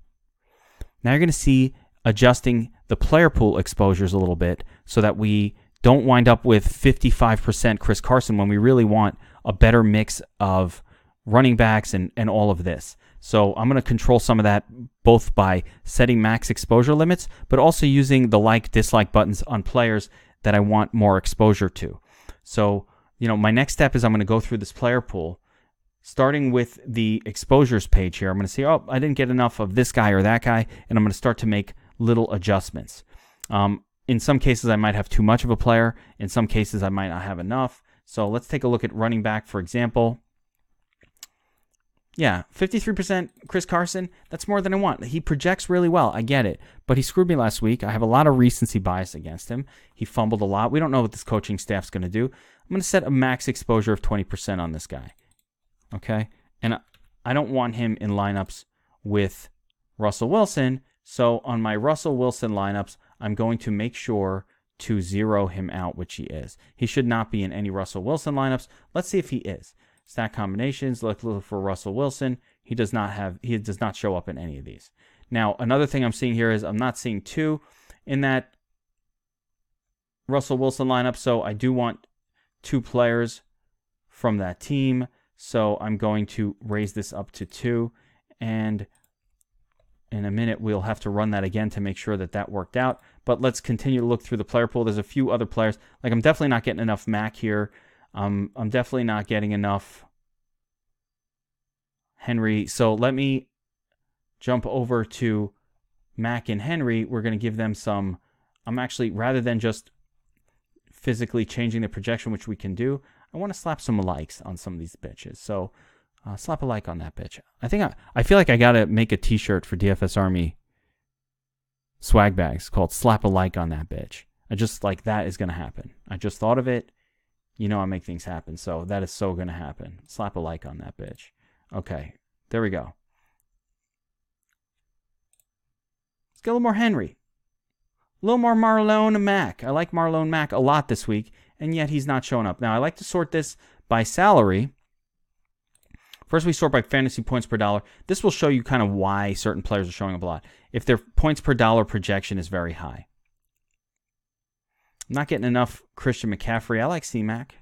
A: Now you're going to see adjusting the player pool exposures a little bit so that we don't wind up with 55% Chris Carson when we really want a better mix of running backs and all of this. So I'm going to control some of that both by setting max exposure limits, but also using the like-dislike buttons on players that I want more exposure to. So, my next step is I'm going to go through this player pool, starting with the exposures page here. I'm going to say, oh, I didn't get enough of this guy or that guy, and I'm going to start to make little adjustments. In some cases, I might have too much of a player. In some cases, I might not have enough. So let's take a look at running back, for example. Yeah, 53% Chris Carson, that's more than I want. He projects really well, I get it. But he screwed me last week. I have a lot of recency bias against him. He fumbled a lot. We don't know what this coaching staff's going to do. I'm going to set a max exposure of 20% on this guy. Okay? And I don't want him in lineups with Russell Wilson. So on my Russell Wilson lineups, I'm going to make sure to zero him out, which he is. He should not be in any Russell Wilson lineups. Let's see if he is. Stack combinations, look for Russell Wilson. He does not show up in any of these. Now, another thing I'm seeing here is I'm not seeing 2 in that Russell Wilson lineup, so I do want 2 players from that team. So I'm going to raise this up to 2, and in a minute we'll have to run that again to make sure that worked out. But let's continue to look through the player pool. There's a few other players. Like I'm definitely not getting enough Mac here. I'm definitely not getting enough Henry. So let me jump over to Mac and Henry. We're going to give them some. I'm actually, rather than just physically changing the projection, which we can do, I want to slap some likes on some of these bitches. So slap a like on that bitch. I feel like I got to make a t-shirt for DFS Army swag bags called Slap a Like on That Bitch. I just like that is going to happen. I just thought of it. I make things happen. So that is so going to happen. Slap a like on that bitch. Okay, there we go. Let's get a little more Henry. A little more Marlon Mack. I like Marlon Mack a lot this week, and yet he's not showing up. Now, I like to sort this by salary. First, we sort by fantasy points per dollar. This will show you kind of why certain players are showing up a lot. If their points per dollar projection is very high. I'm not getting enough Christian McCaffrey. I like C-Mac.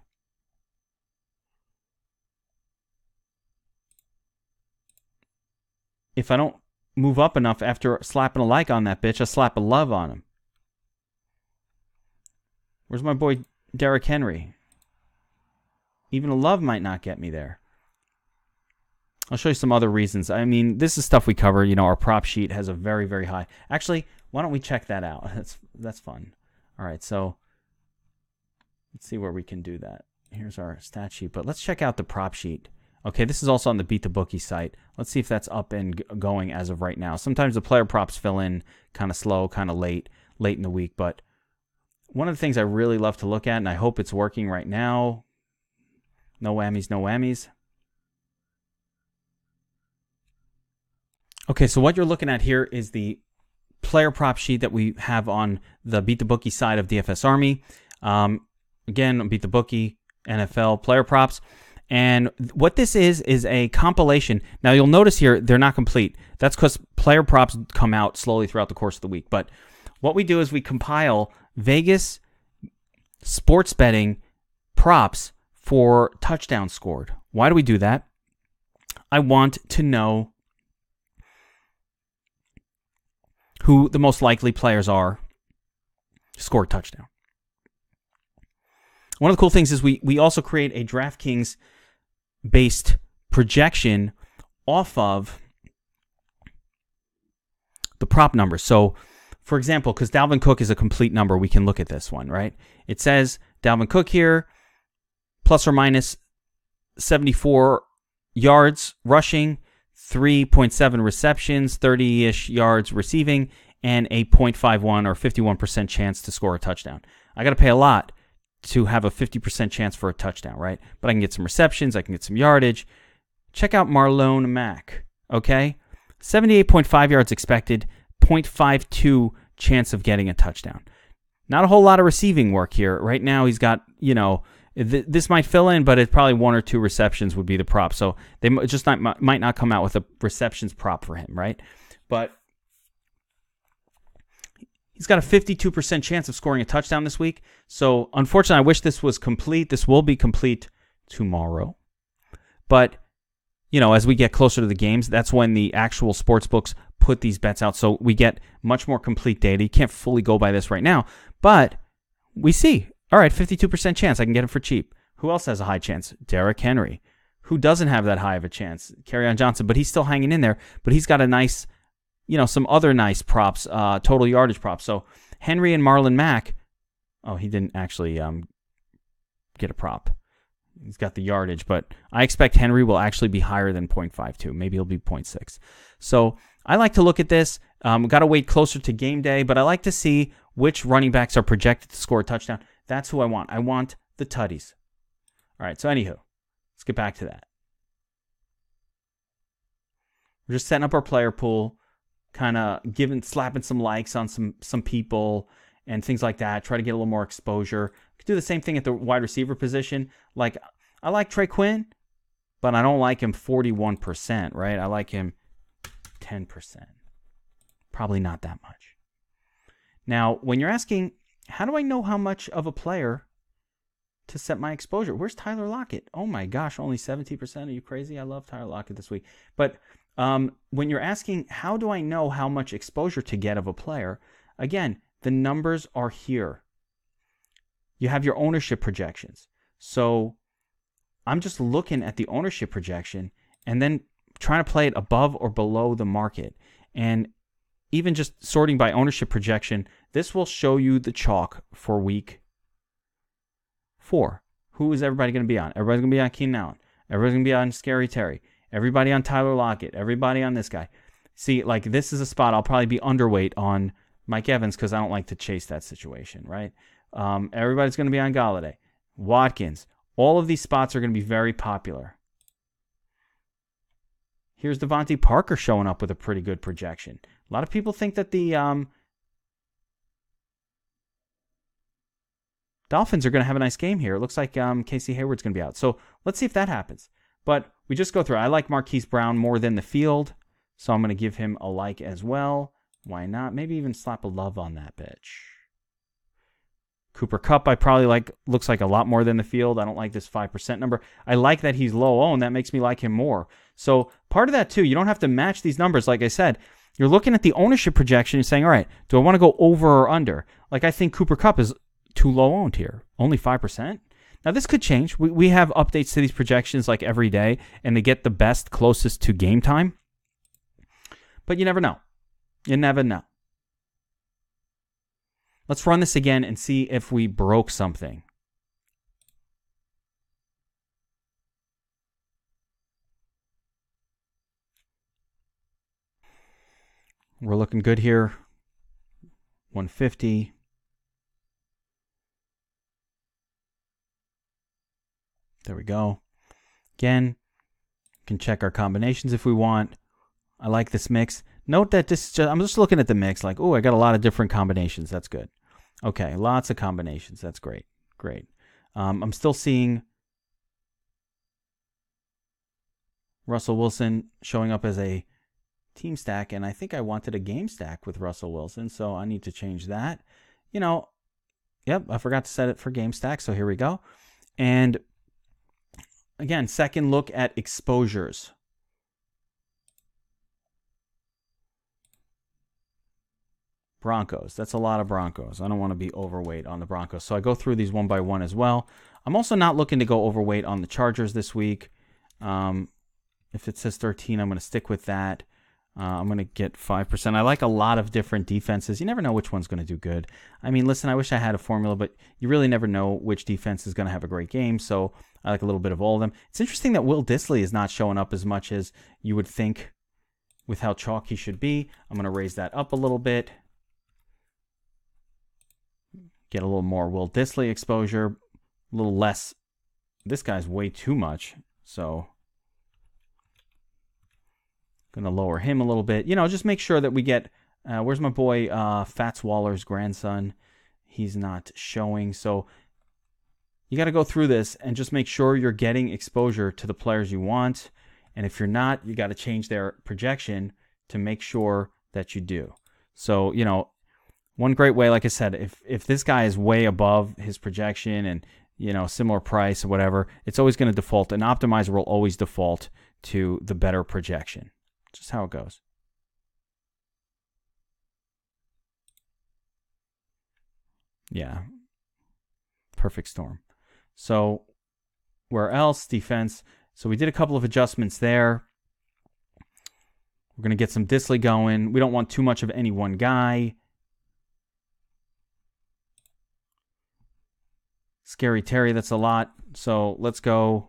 A: If I don't move up enough after slapping a like on that bitch, I slap a love on him. Where's my boy Derrick Henry? Even a love might not get me there. I'll show you some other reasons. I mean, this is stuff we cover. You know, our prop sheet has a very, very high. Actually, why don't we check that out? That's fun. All right, so let's see where we can do that. Here's our stat sheet, but let's check out the prop sheet. Okay, this is also on the Beat the Bookie site. Let's see if that's up and going as of right now. Sometimes the player props fill in kind of slow, kind of late in the week, but one of the things I really love to look at, and I hope it's working right now, no whammies, no whammies. Okay, so what you're looking at here is the player prop sheet that we have on the Beat the Bookie side of DFS Army. Again, Beat the Bookie, NFL player props. And what this is a compilation. Now, you'll notice here, they're not complete. That's because player props come out slowly throughout the course of the week. But what we do is we compile Vegas sports betting props for touchdowns scored. Why do we do that? I want to know who the most likely players are to score a touchdown. One of the cool things is we also create a DraftKings based projection off of the prop numbers. So, for example, because Dalvin Cook is a complete number, we can look at this one, right? It says Dalvin Cook here, plus or minus 74 yards rushing, 3.7 receptions, 30-ish yards receiving, and a 0.51 or 51% chance to score a touchdown. I got to pay a lot to have a 50% chance for a touchdown, right? But I can get some receptions, I can get some yardage. Check out Marlon Mack, okay? 78.5 yards expected, 0.52 chance of getting a touchdown. Not a whole lot of receiving work here. Right now he's got, this might fill in, but it's probably 1 or 2 receptions would be the prop. So they just might not come out with a receptions prop for him, right? But he's got a 52% chance of scoring a touchdown this week. So unfortunately, I wish this was complete. This will be complete tomorrow. But, as we get closer to the games, that's when the actual sports books put these bets out. So we get much more complete data. You can't fully go by this right now. But we see, all right, 52% chance I can get him for cheap. Who else has a high chance? Derrick Henry. Who doesn't have that high of a chance? Kerryon Johnson. But he's still hanging in there. But he's got a nice, some other nice props, total yardage props. So Henry and Marlon Mack, he didn't actually get a prop. He's got the yardage, but I expect Henry will actually be higher than 0.52. Maybe he'll be 0.6. So I like to look at this. Got to wait closer to game day, but I like to see which running backs are projected to score a touchdown. That's who I want. I want the tutties. All right, so anywho, let's get back to that. We're just setting up our player pool, kind of slapping some likes on some people and things like that. Try to get a little more exposure. Could do the same thing at the wide receiver position. Like, I like Trey Quinn, but I don't like him 41%, right? I like him 10%. Probably not that much. Now, when you're asking, how do I know how much of a player to set my exposure? Where's Tyler Lockett? Oh my gosh, only 70%. Are you crazy? I love Tyler Lockett this week. But when you're asking, how do I know how much exposure to get of a player? Again, the numbers are here. You have your ownership projections. So I'm just looking at the ownership projection and then trying to play it above or below the market. And even just sorting by ownership projection, this will show you the chalk for week 4. Who is everybody going to be on? Everybody's going to be on Keenan Allen. Everybody's going to be on Scary Terry. Everybody on Tyler Lockett. Everybody on this guy. See, like, this is a spot I'll probably be underweight on Mike Evans because I don't like to chase that situation, right? Everybody's going to be on Galladay. Watkins. All of these spots are going to be very popular. Here's Devontae Parker showing up with a pretty good projection. A lot of people think that the Dolphins are going to have a nice game here. It looks like Casey Hayward's going to be out. So let's see if that happens. But we just go through. I like Marquise Brown more than the field, so I'm going to give him a like as well. Why not? Maybe even slap a love on that bitch. Cooper Kupp, I probably like, looks like a lot more than the field. I don't like this 5% number. I like that he's low owned. That makes me like him more. So part of that too, you don't have to match these numbers. Like I said, you're looking at the ownership projection and saying, all right, do I want to go over or under? Like I think Cooper Kupp is too low owned here. Only 5%. Now this could change. We have updates to these projections like every day, and they get the best closest to game time. But you never know. You never know. Let's run this again and see if we broke something. We're looking good here. 150. There we go. Again, we can check our combinations if we want. I like this mix. Note that this is just, I'm just looking at the mix like, oh, I got a lot of different combinations. That's good. Okay, lots of combinations. That's great. Great. I'm still seeing Russell Wilson showing up as a team stack, and I think I wanted a game stack with Russell Wilson, so I need to change that. You know, yep, I forgot to set it for game stack, so here we go. And again, second look at exposures. Broncos. That's a lot of Broncos. I don't want to be overweight on the Broncos. So I go through these one by one as well. I'm also not looking to go overweight on the Chargers this week. If it says 13, I'm going to stick with that. I'm going to get 5%. I like a lot of different defenses. You never know which one's going to do good. I mean, listen, I wish I had a formula, but you really never know which defense is going to have a great game. So I like a little bit of all of them. It's interesting that Will Dissly is not showing up as much as you would think with how chalk he should be. I'm going to raise that up a little bit. Get a little more Will Dissly exposure, a little less. This guy's way too much, so going to lower him a little bit. You know, just make sure that we get, where's my boy Fats Waller's grandson? He's not showing, so you got to go through this and just make sure you're getting exposure to the players you want, and if you're not, you got to change their projection to make sure that you do. So, you know, one great way, like I said, if this guy is way above his projection and, you know, similar price or whatever, it's always going to default. An optimizer will always default to the better projection. Just how it goes. Yeah. Perfect storm. So where else? Defense. So we did a couple of adjustments there. We're going to get some Dissly going. We don't want too much of any one guy. Scary Terry, that's a lot. So let's go.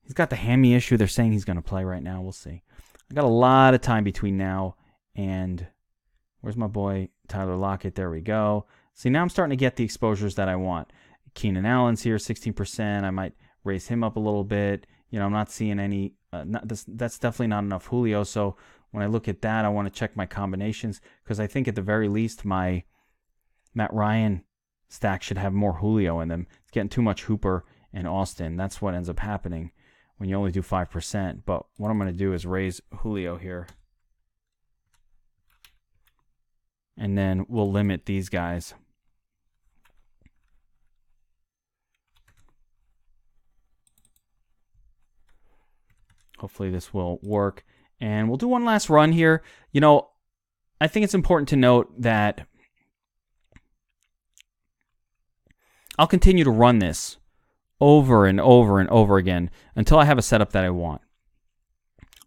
A: He's got the hammy issue. They're saying he's going to play right now. We'll see. I got a lot of time between now and where's my boy Tyler Lockett? There we go. See, now I'm starting to get the exposures that I want. Keenan Allen's here, 16%. I might raise him up a little bit. You know, I'm not seeing any. That's definitely not enough Julio. So when I look at that, I want to check my combinations because I think at the very least my Matt Ryan stack should have more Julio in them. It's getting too much Hooper and Austin. That's what ends up happening when you only do 5%. But what I'm going to do is raise Julio here. And then we'll limit these guys. Hopefully this will work. And we'll do one last run here. You know, I think it's important to note that I'll continue to run this over and over and over again until I have a setup that I want,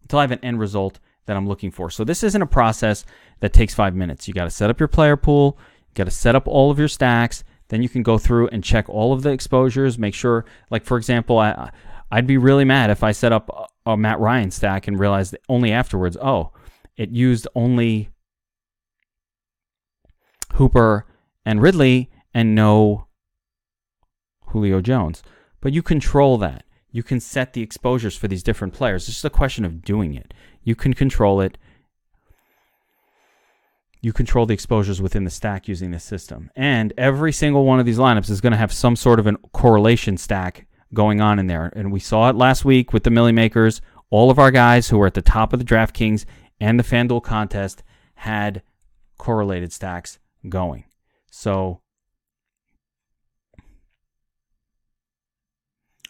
A: until I have an end result that I'm looking for. So this isn't a process that takes 5 minutes. You got to set up your player pool, you got to set up all of your stacks, then you can go through and check all of the exposures, make sure, like for example, I'd be really mad if I set up a Matt Ryan stack and realized only afterwards, oh, it used only Hooper and Ridley and no Julio Jones. But you control that. You can set the exposures for these different players. It's just a question of doing it. You can control it. You control the exposures within the stack using this system. And every single one of these lineups is going to have some sort of a correlation stack going on in there. And we saw it last week with the Millie Makers. All of our guys who were at the top of the DraftKings and the Fanduel contest had correlated stacks going. So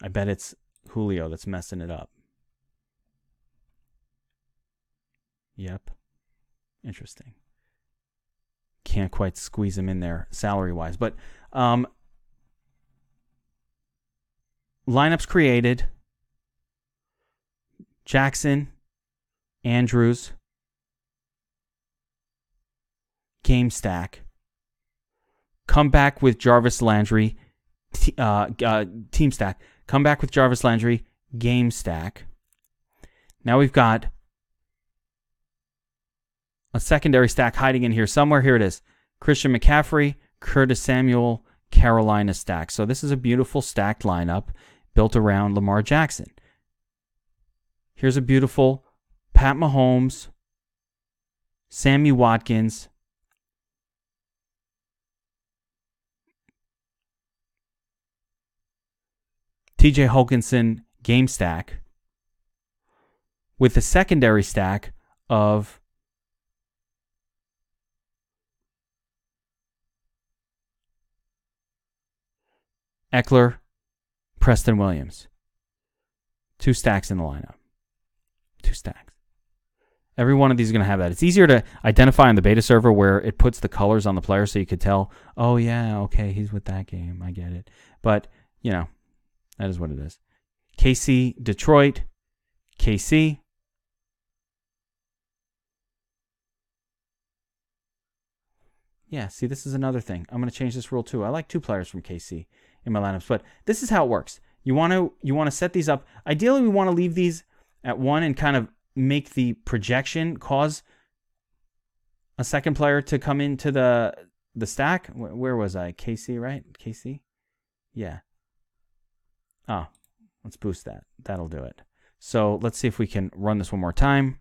A: I bet it's Julio that's messing it up. Yep. Interesting. Can't quite squeeze him in there salary-wise. But lineups created. Jackson, Andrews, game stack. Come back with Jarvis Landry, team stack. Come back with Jarvis Landry, game stack. Now we've got a secondary stack hiding in here somewhere. Here it is. Christian McCaffrey, Curtis Samuel, Carolina stack. So this is a beautiful stacked lineup built around Lamar Jackson. Here's a beautiful Pat Mahomes, Sammy Watkins, TJ Hawkinson game stack with a secondary stack of Eckler, Preston Williams. 2 stacks in the lineup. 2 stacks. Every one of these is going to have that. It's easier to identify on the beta server where it puts the colors on the player so you could tell, oh, yeah, okay, he's with that game. I get it. But, that is what it is. KC, Detroit, KC. Yeah, see, this is another thing. I'm going to change this rule too. I like 2 players from KC in my lineups, but this is how it works. You want to set these up. Ideally, we want to leave these at 1 and kind of make the projection cause a second player to come into the stack. Where was I? KC, right? KC? Yeah. Oh, let's boost that. That'll do it. So let's see if we can run this one more time.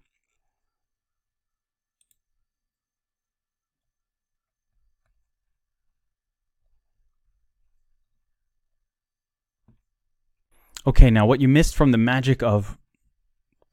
A: Okay, now what you missed from the magic of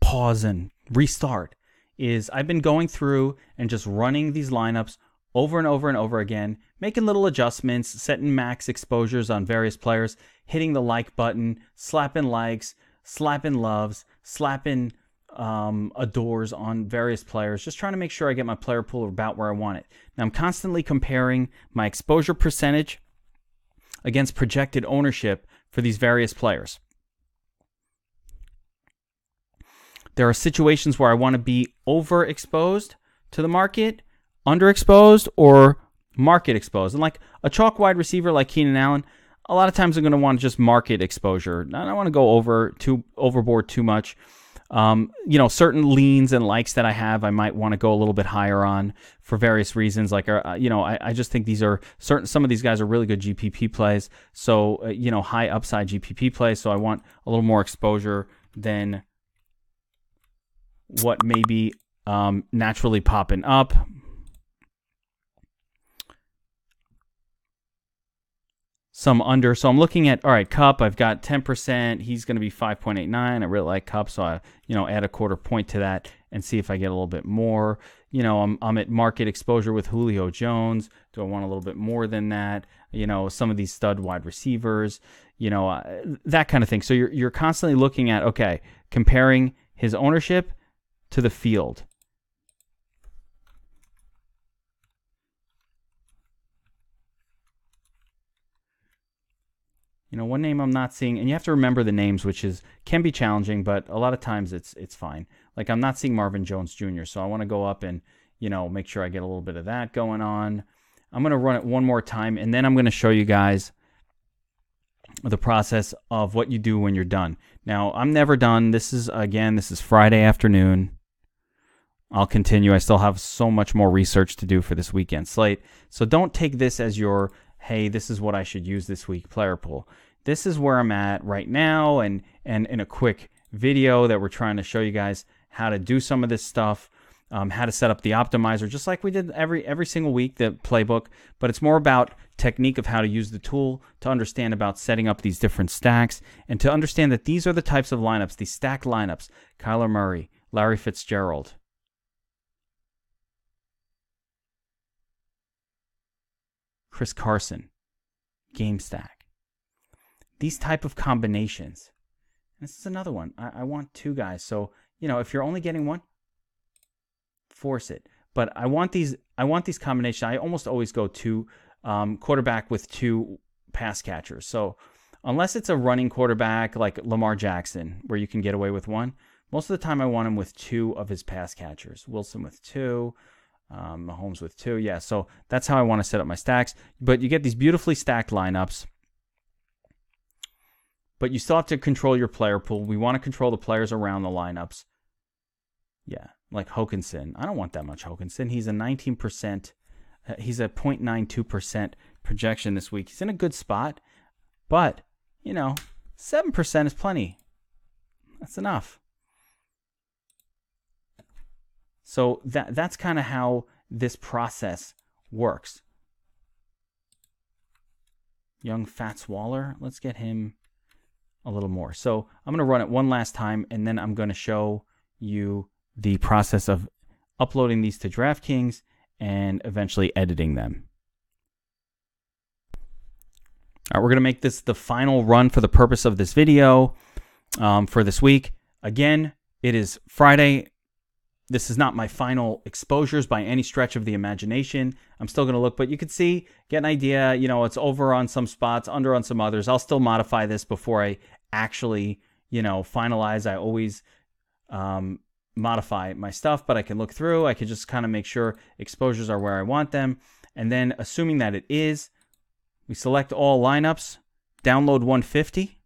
A: pause and restart is I've been going through and just running these lineups over and over and over again, making little adjustments, setting max exposures on various players, hitting the like button, slapping likes, slapping loves, slapping adores on various players, just trying to make sure I get my player pool about where I want it. Now I'm constantly comparing my exposure percentage against projected ownership for these various players. There are situations where I want to be overexposed to the market, underexposed, or market exposed. And like a chalk wide receiver like Keenan Allen, a lot of times I'm going to want just market exposure. I don't want to go overboard too much. Certain leans and likes that I have, I might want to go a little bit higher on for various reasons. Like, I just think some of these guys are really good GPP plays. So, high upside GPP plays. So I want a little more exposure than what may be naturally popping up. Some under. So I'm looking at, all right, Cup, I've got 10%. He's going to be 5.89. I really like Cup, so I, add a quarter point to that and see if I get a little bit more. I'm at market exposure with Julio Jones. Do I want a little bit more than that? Some of these stud wide receivers, that kind of thing. So you're constantly looking at, okay, comparing his ownership to the field. One name I'm not seeing, and you have to remember the names, which can be challenging, but a lot of times it's fine. Like I'm not seeing Marvin Jones Jr., so I want to go up and, make sure I get a little bit of that going on. I'm going to run it one more time, and then I'm going to show you guys the process of what you do when you're done. Now, I'm never done. This is Friday afternoon. I'll continue. I still have so much more research to do for this weekend slate. So don't take this as your, hey, this is what I should use this week player pool. This is where I'm at right now, and in a quick video that we're trying to show you guys how to do some of this stuff. how to set up the optimizer, just like we did every single week, the playbook. But it's more about technique of how to use the tool, to understand about setting up these different stacks, and to understand that these are the types of lineups, these stacked lineups: Kyler Murray, Larry Fitzgerald, Chris Carson, game stack. These type of combinations. This is another one. I want two guys. So, if you're only getting one, force it. But I want these combinations. I almost always go two quarterback with two pass catchers. So unless it's a running quarterback like Lamar Jackson, where you can get away with one, most of the time I want him with two of his pass catchers. Wilson with two, Mahomes with two. Yeah, so that's how I want to set up my stacks. But you get these beautifully stacked lineups. But you still have to control your player pool. We want to control the players around the lineups. Yeah, like Hawkinson. I don't want that much Hawkinson. He's a 19%. He's a 0.92% projection this week. He's in a good spot. But, 7% is plenty. That's enough. So that's kind of how this process works. Young Fats Waller. Let's get him a little more. So I'm going to run it one last time, and then I'm going to show you the process of uploading these to DraftKings and eventually editing them. All right, we're going to make this the final run for the purpose of this video for this week. Again, it is Friday. This is not my final exposures by any stretch of the imagination. I'm still going to look, but you can see, get an idea. It's over on some spots, under on some others. I'll still modify this before I actually, finalize. I always modify my stuff, but I can look through. I can just kind of make sure exposures are where I want them. And then assuming that it is, we select all lineups, download 150.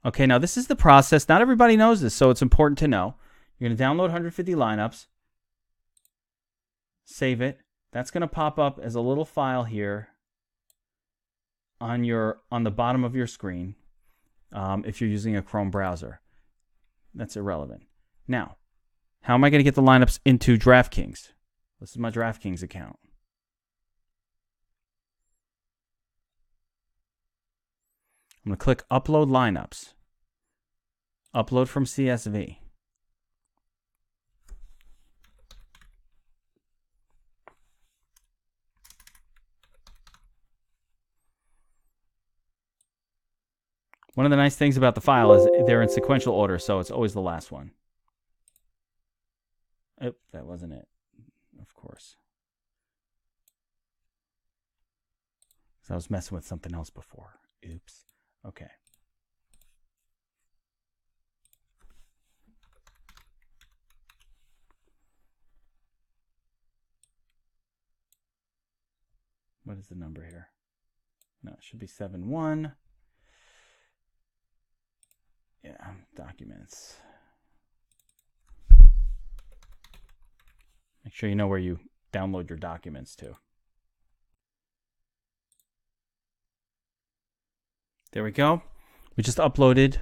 A: Okay, now this is the process. Not everybody knows this, so it's important to know. You're going to download 150 lineups, save it. That's going to pop up as a little file here on the bottom of your screen if you're using a Chrome browser. That's irrelevant. Now, how am I going to get the lineups into DraftKings? This is my DraftKings account. I'm going to click Upload Lineups. Upload from CSV. One of the nice things about the file is they're in sequential order, so it's always the last one. Oh, that wasn't it, of course. So I was messing with something else before. Oops. Okay. What is the number here? No, it should be 7.1. Yeah, documents. Make sure you know where you download your documents to. There we go. We just uploaded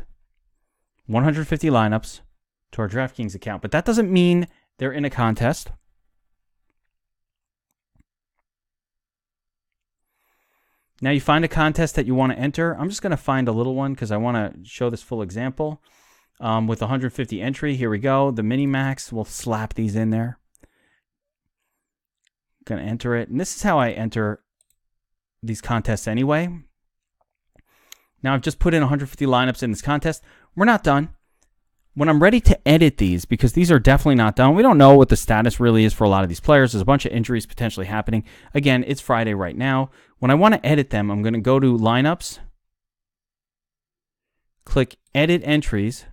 A: 150 lineups to our DraftKings account, but that doesn't mean they're in a contest. Now you find a contest that you want to enter. I'm just going to find a little one because I want to show this full example. With 150 entry, here we go. The mini-max, we'll slap these in there. Going to enter it. And this is how I enter these contests anyway. Now I've just put in 150 lineups in this contest. We're not done. When I'm ready to edit these, because these are definitely not done, we don't know what the status really is for a lot of these players. There's a bunch of injuries potentially happening. Again, it's Friday right now. When I want to edit them, I'm going to go to Lineups, click Edit Entries.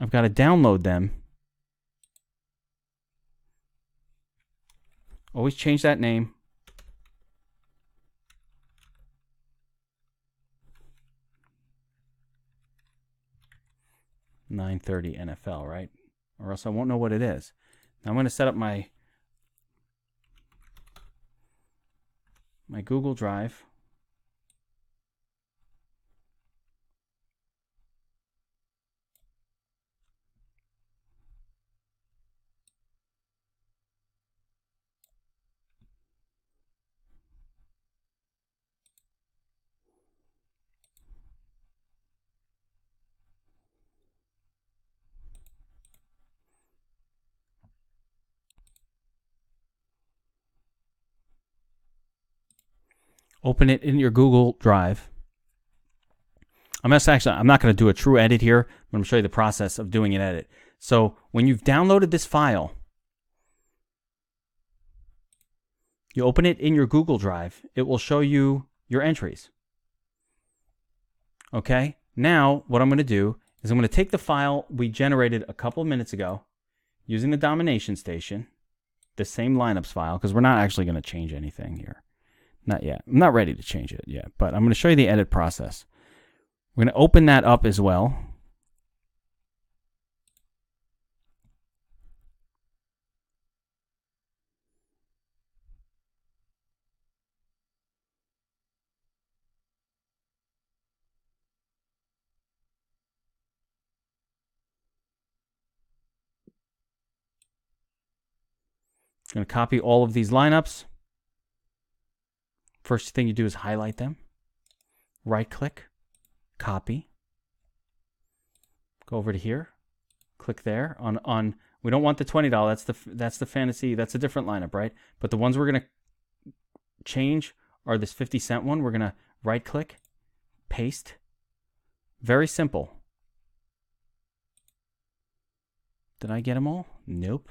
A: I've got to download them. Always change that name. .930 NFL, right? Or else I won't know what it is. Now I'm going to set up my Google Drive. Open it in your Google Drive. I'm not going to do a true edit here, but I'm going to show you the process of doing an edit. So when you've downloaded this file, you open it in your Google Drive. It will show you your entries. Okay? Now, what I'm going to do is I'm going to take the file we generated a couple of minutes ago using the Domination Station, the same lineups file, because we're not actually going to change anything here. Not yet. I'm not ready to change it yet, but I'm going to show you the edit process. We're going to open that up as well. I'm going to copy all of these lineups. First thing you do is highlight them. Right-click, copy. Go over to here. Click there on. We don't want the $20. That's the fantasy. That's a different lineup, right? But the ones we're going to change are this 50-cent one. We're going to right-click, paste. Very simple. Did I get them all? Nope.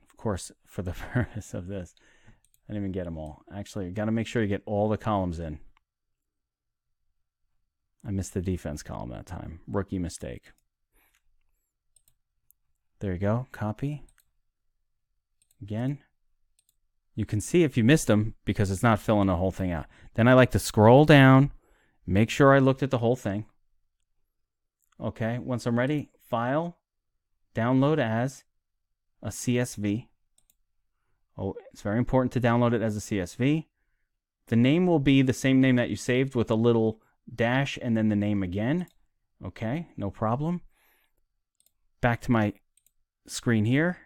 A: Of course, for the purpose of this, I didn't even get them all. Actually, you got to make sure you get all the columns in. I missed the defense column that time. Rookie mistake. There you go. Copy. Again. You can see if you missed them because it's not filling the whole thing out. Then I like to scroll down, make sure I looked at the whole thing. Okay, once I'm ready, File, Download as a CSV. Oh, it's very important to download it as a CSV. The name will be the same name that you saved with a little dash and then the name again. Okay, no problem. Back to my screen here.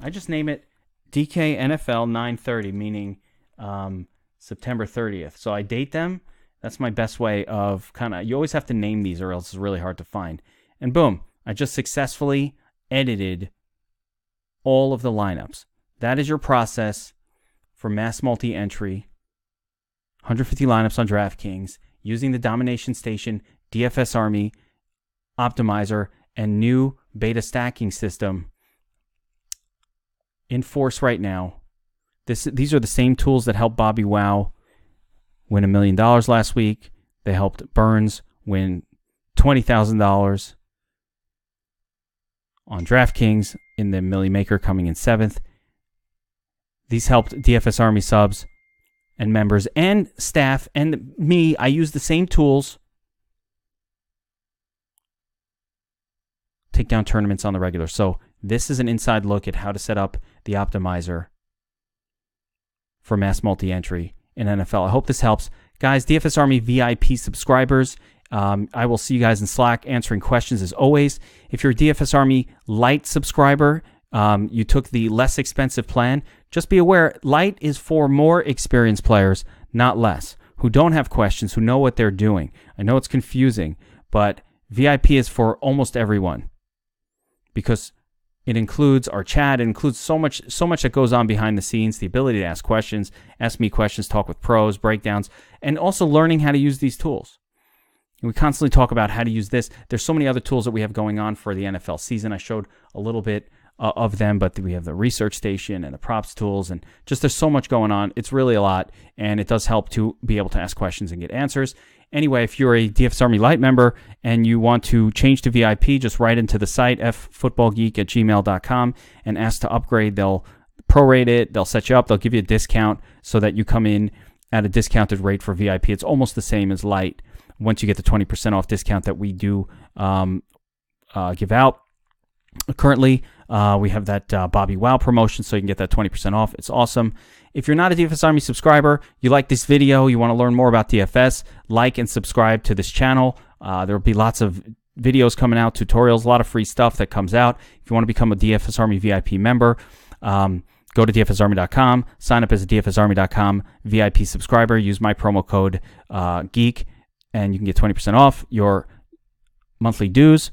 A: I just name it DK NFL 930, meaning September 30th. So I date them. That's my best way of you always have to name these or else it's really hard to find. And boom, I just successfully edited all of the lineups. That is your process for mass multi-entry, 150 lineups on DraftKings, using the Domination Station, DFS Army, Optimizer, and new beta stacking system in force right now. These are the same tools that helped Bobby Wow win $1 million last week. They helped Burns win $20,000 on DraftKings in the Millie Maker coming in 7th. These helped DFS Army subs and members and staff and me. I use the same tools. Take down tournaments on the regular. So this is an inside look at how to set up the optimizer for mass multi-entry in NFL. I hope this helps. Guys, DFS Army VIP subscribers, I will see you guys in Slack answering questions as always. If you're a DFS Army Lite subscriber, you took the less expensive plan, just be aware, Lite is for more experienced players, not less, who don't have questions, who know what they're doing. I know it's confusing, but VIP is for almost everyone because it includes our chat. It includes so much that goes on behind the scenes, the ability to ask questions, ask me questions, talk with pros, breakdowns, and also learning how to use these tools. And we constantly talk about how to use this. There's so many other tools that we have going on for the NFL season. I showed a little bit of them, but we have the research station and the props tools, and just there's so much going on. It's really a lot, and it does help to be able to ask questions and get answers. Anyway, if you're a DFS Army Lite member and you want to change to VIP, just write into the site, ffootballgeek@gmail.com, and ask to upgrade. They'll prorate it. They'll set you up. They'll give you a discount so that you come in at a discounted rate for VIP. It's almost the same as Lite once you get the 20% off discount that we do give out. Currently, we have that Bobby Wow promotion, so you can get that 20% off. It's awesome. If you're not a DFS Army subscriber, you like this video, you want to learn more about DFS, like and subscribe to this channel. There will be lots of videos coming out, tutorials, a lot of free stuff that comes out. If you want to become a DFS Army VIP member, go to dfsarmy.com, sign up as a dfsarmy.com VIP subscriber, use my promo code GEEK, and you can get 20% off your monthly dues.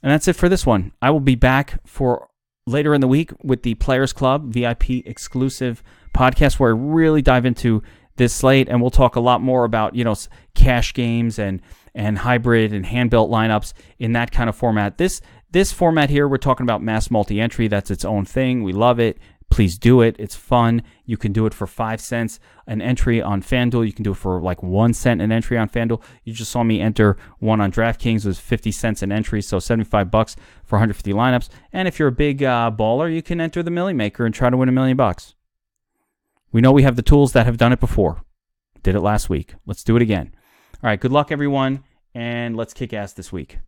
A: And that's it for this one. I will be back for later in the week with the Players Club VIP exclusive podcast where I really dive into this slate, and we'll talk a lot more about, cash games and hybrid and hand-built lineups in that kind of format. This format here, we're talking about mass multi-entry. That's its own thing. We love it. Please do it. It's fun. You can do it for 5 cents an entry on Fanduel. You can do it for like 1 cent an entry on Fanduel. You just saw me enter one on DraftKings. It was 50 cents an entry, so $75 for 150 lineups. And if you're a big baller, you can enter the Millie Maker and try to win $1 million. We know we have the tools that have done it before. Did it last week. Let's do it again. All right, good luck, everyone, and let's kick ass this week.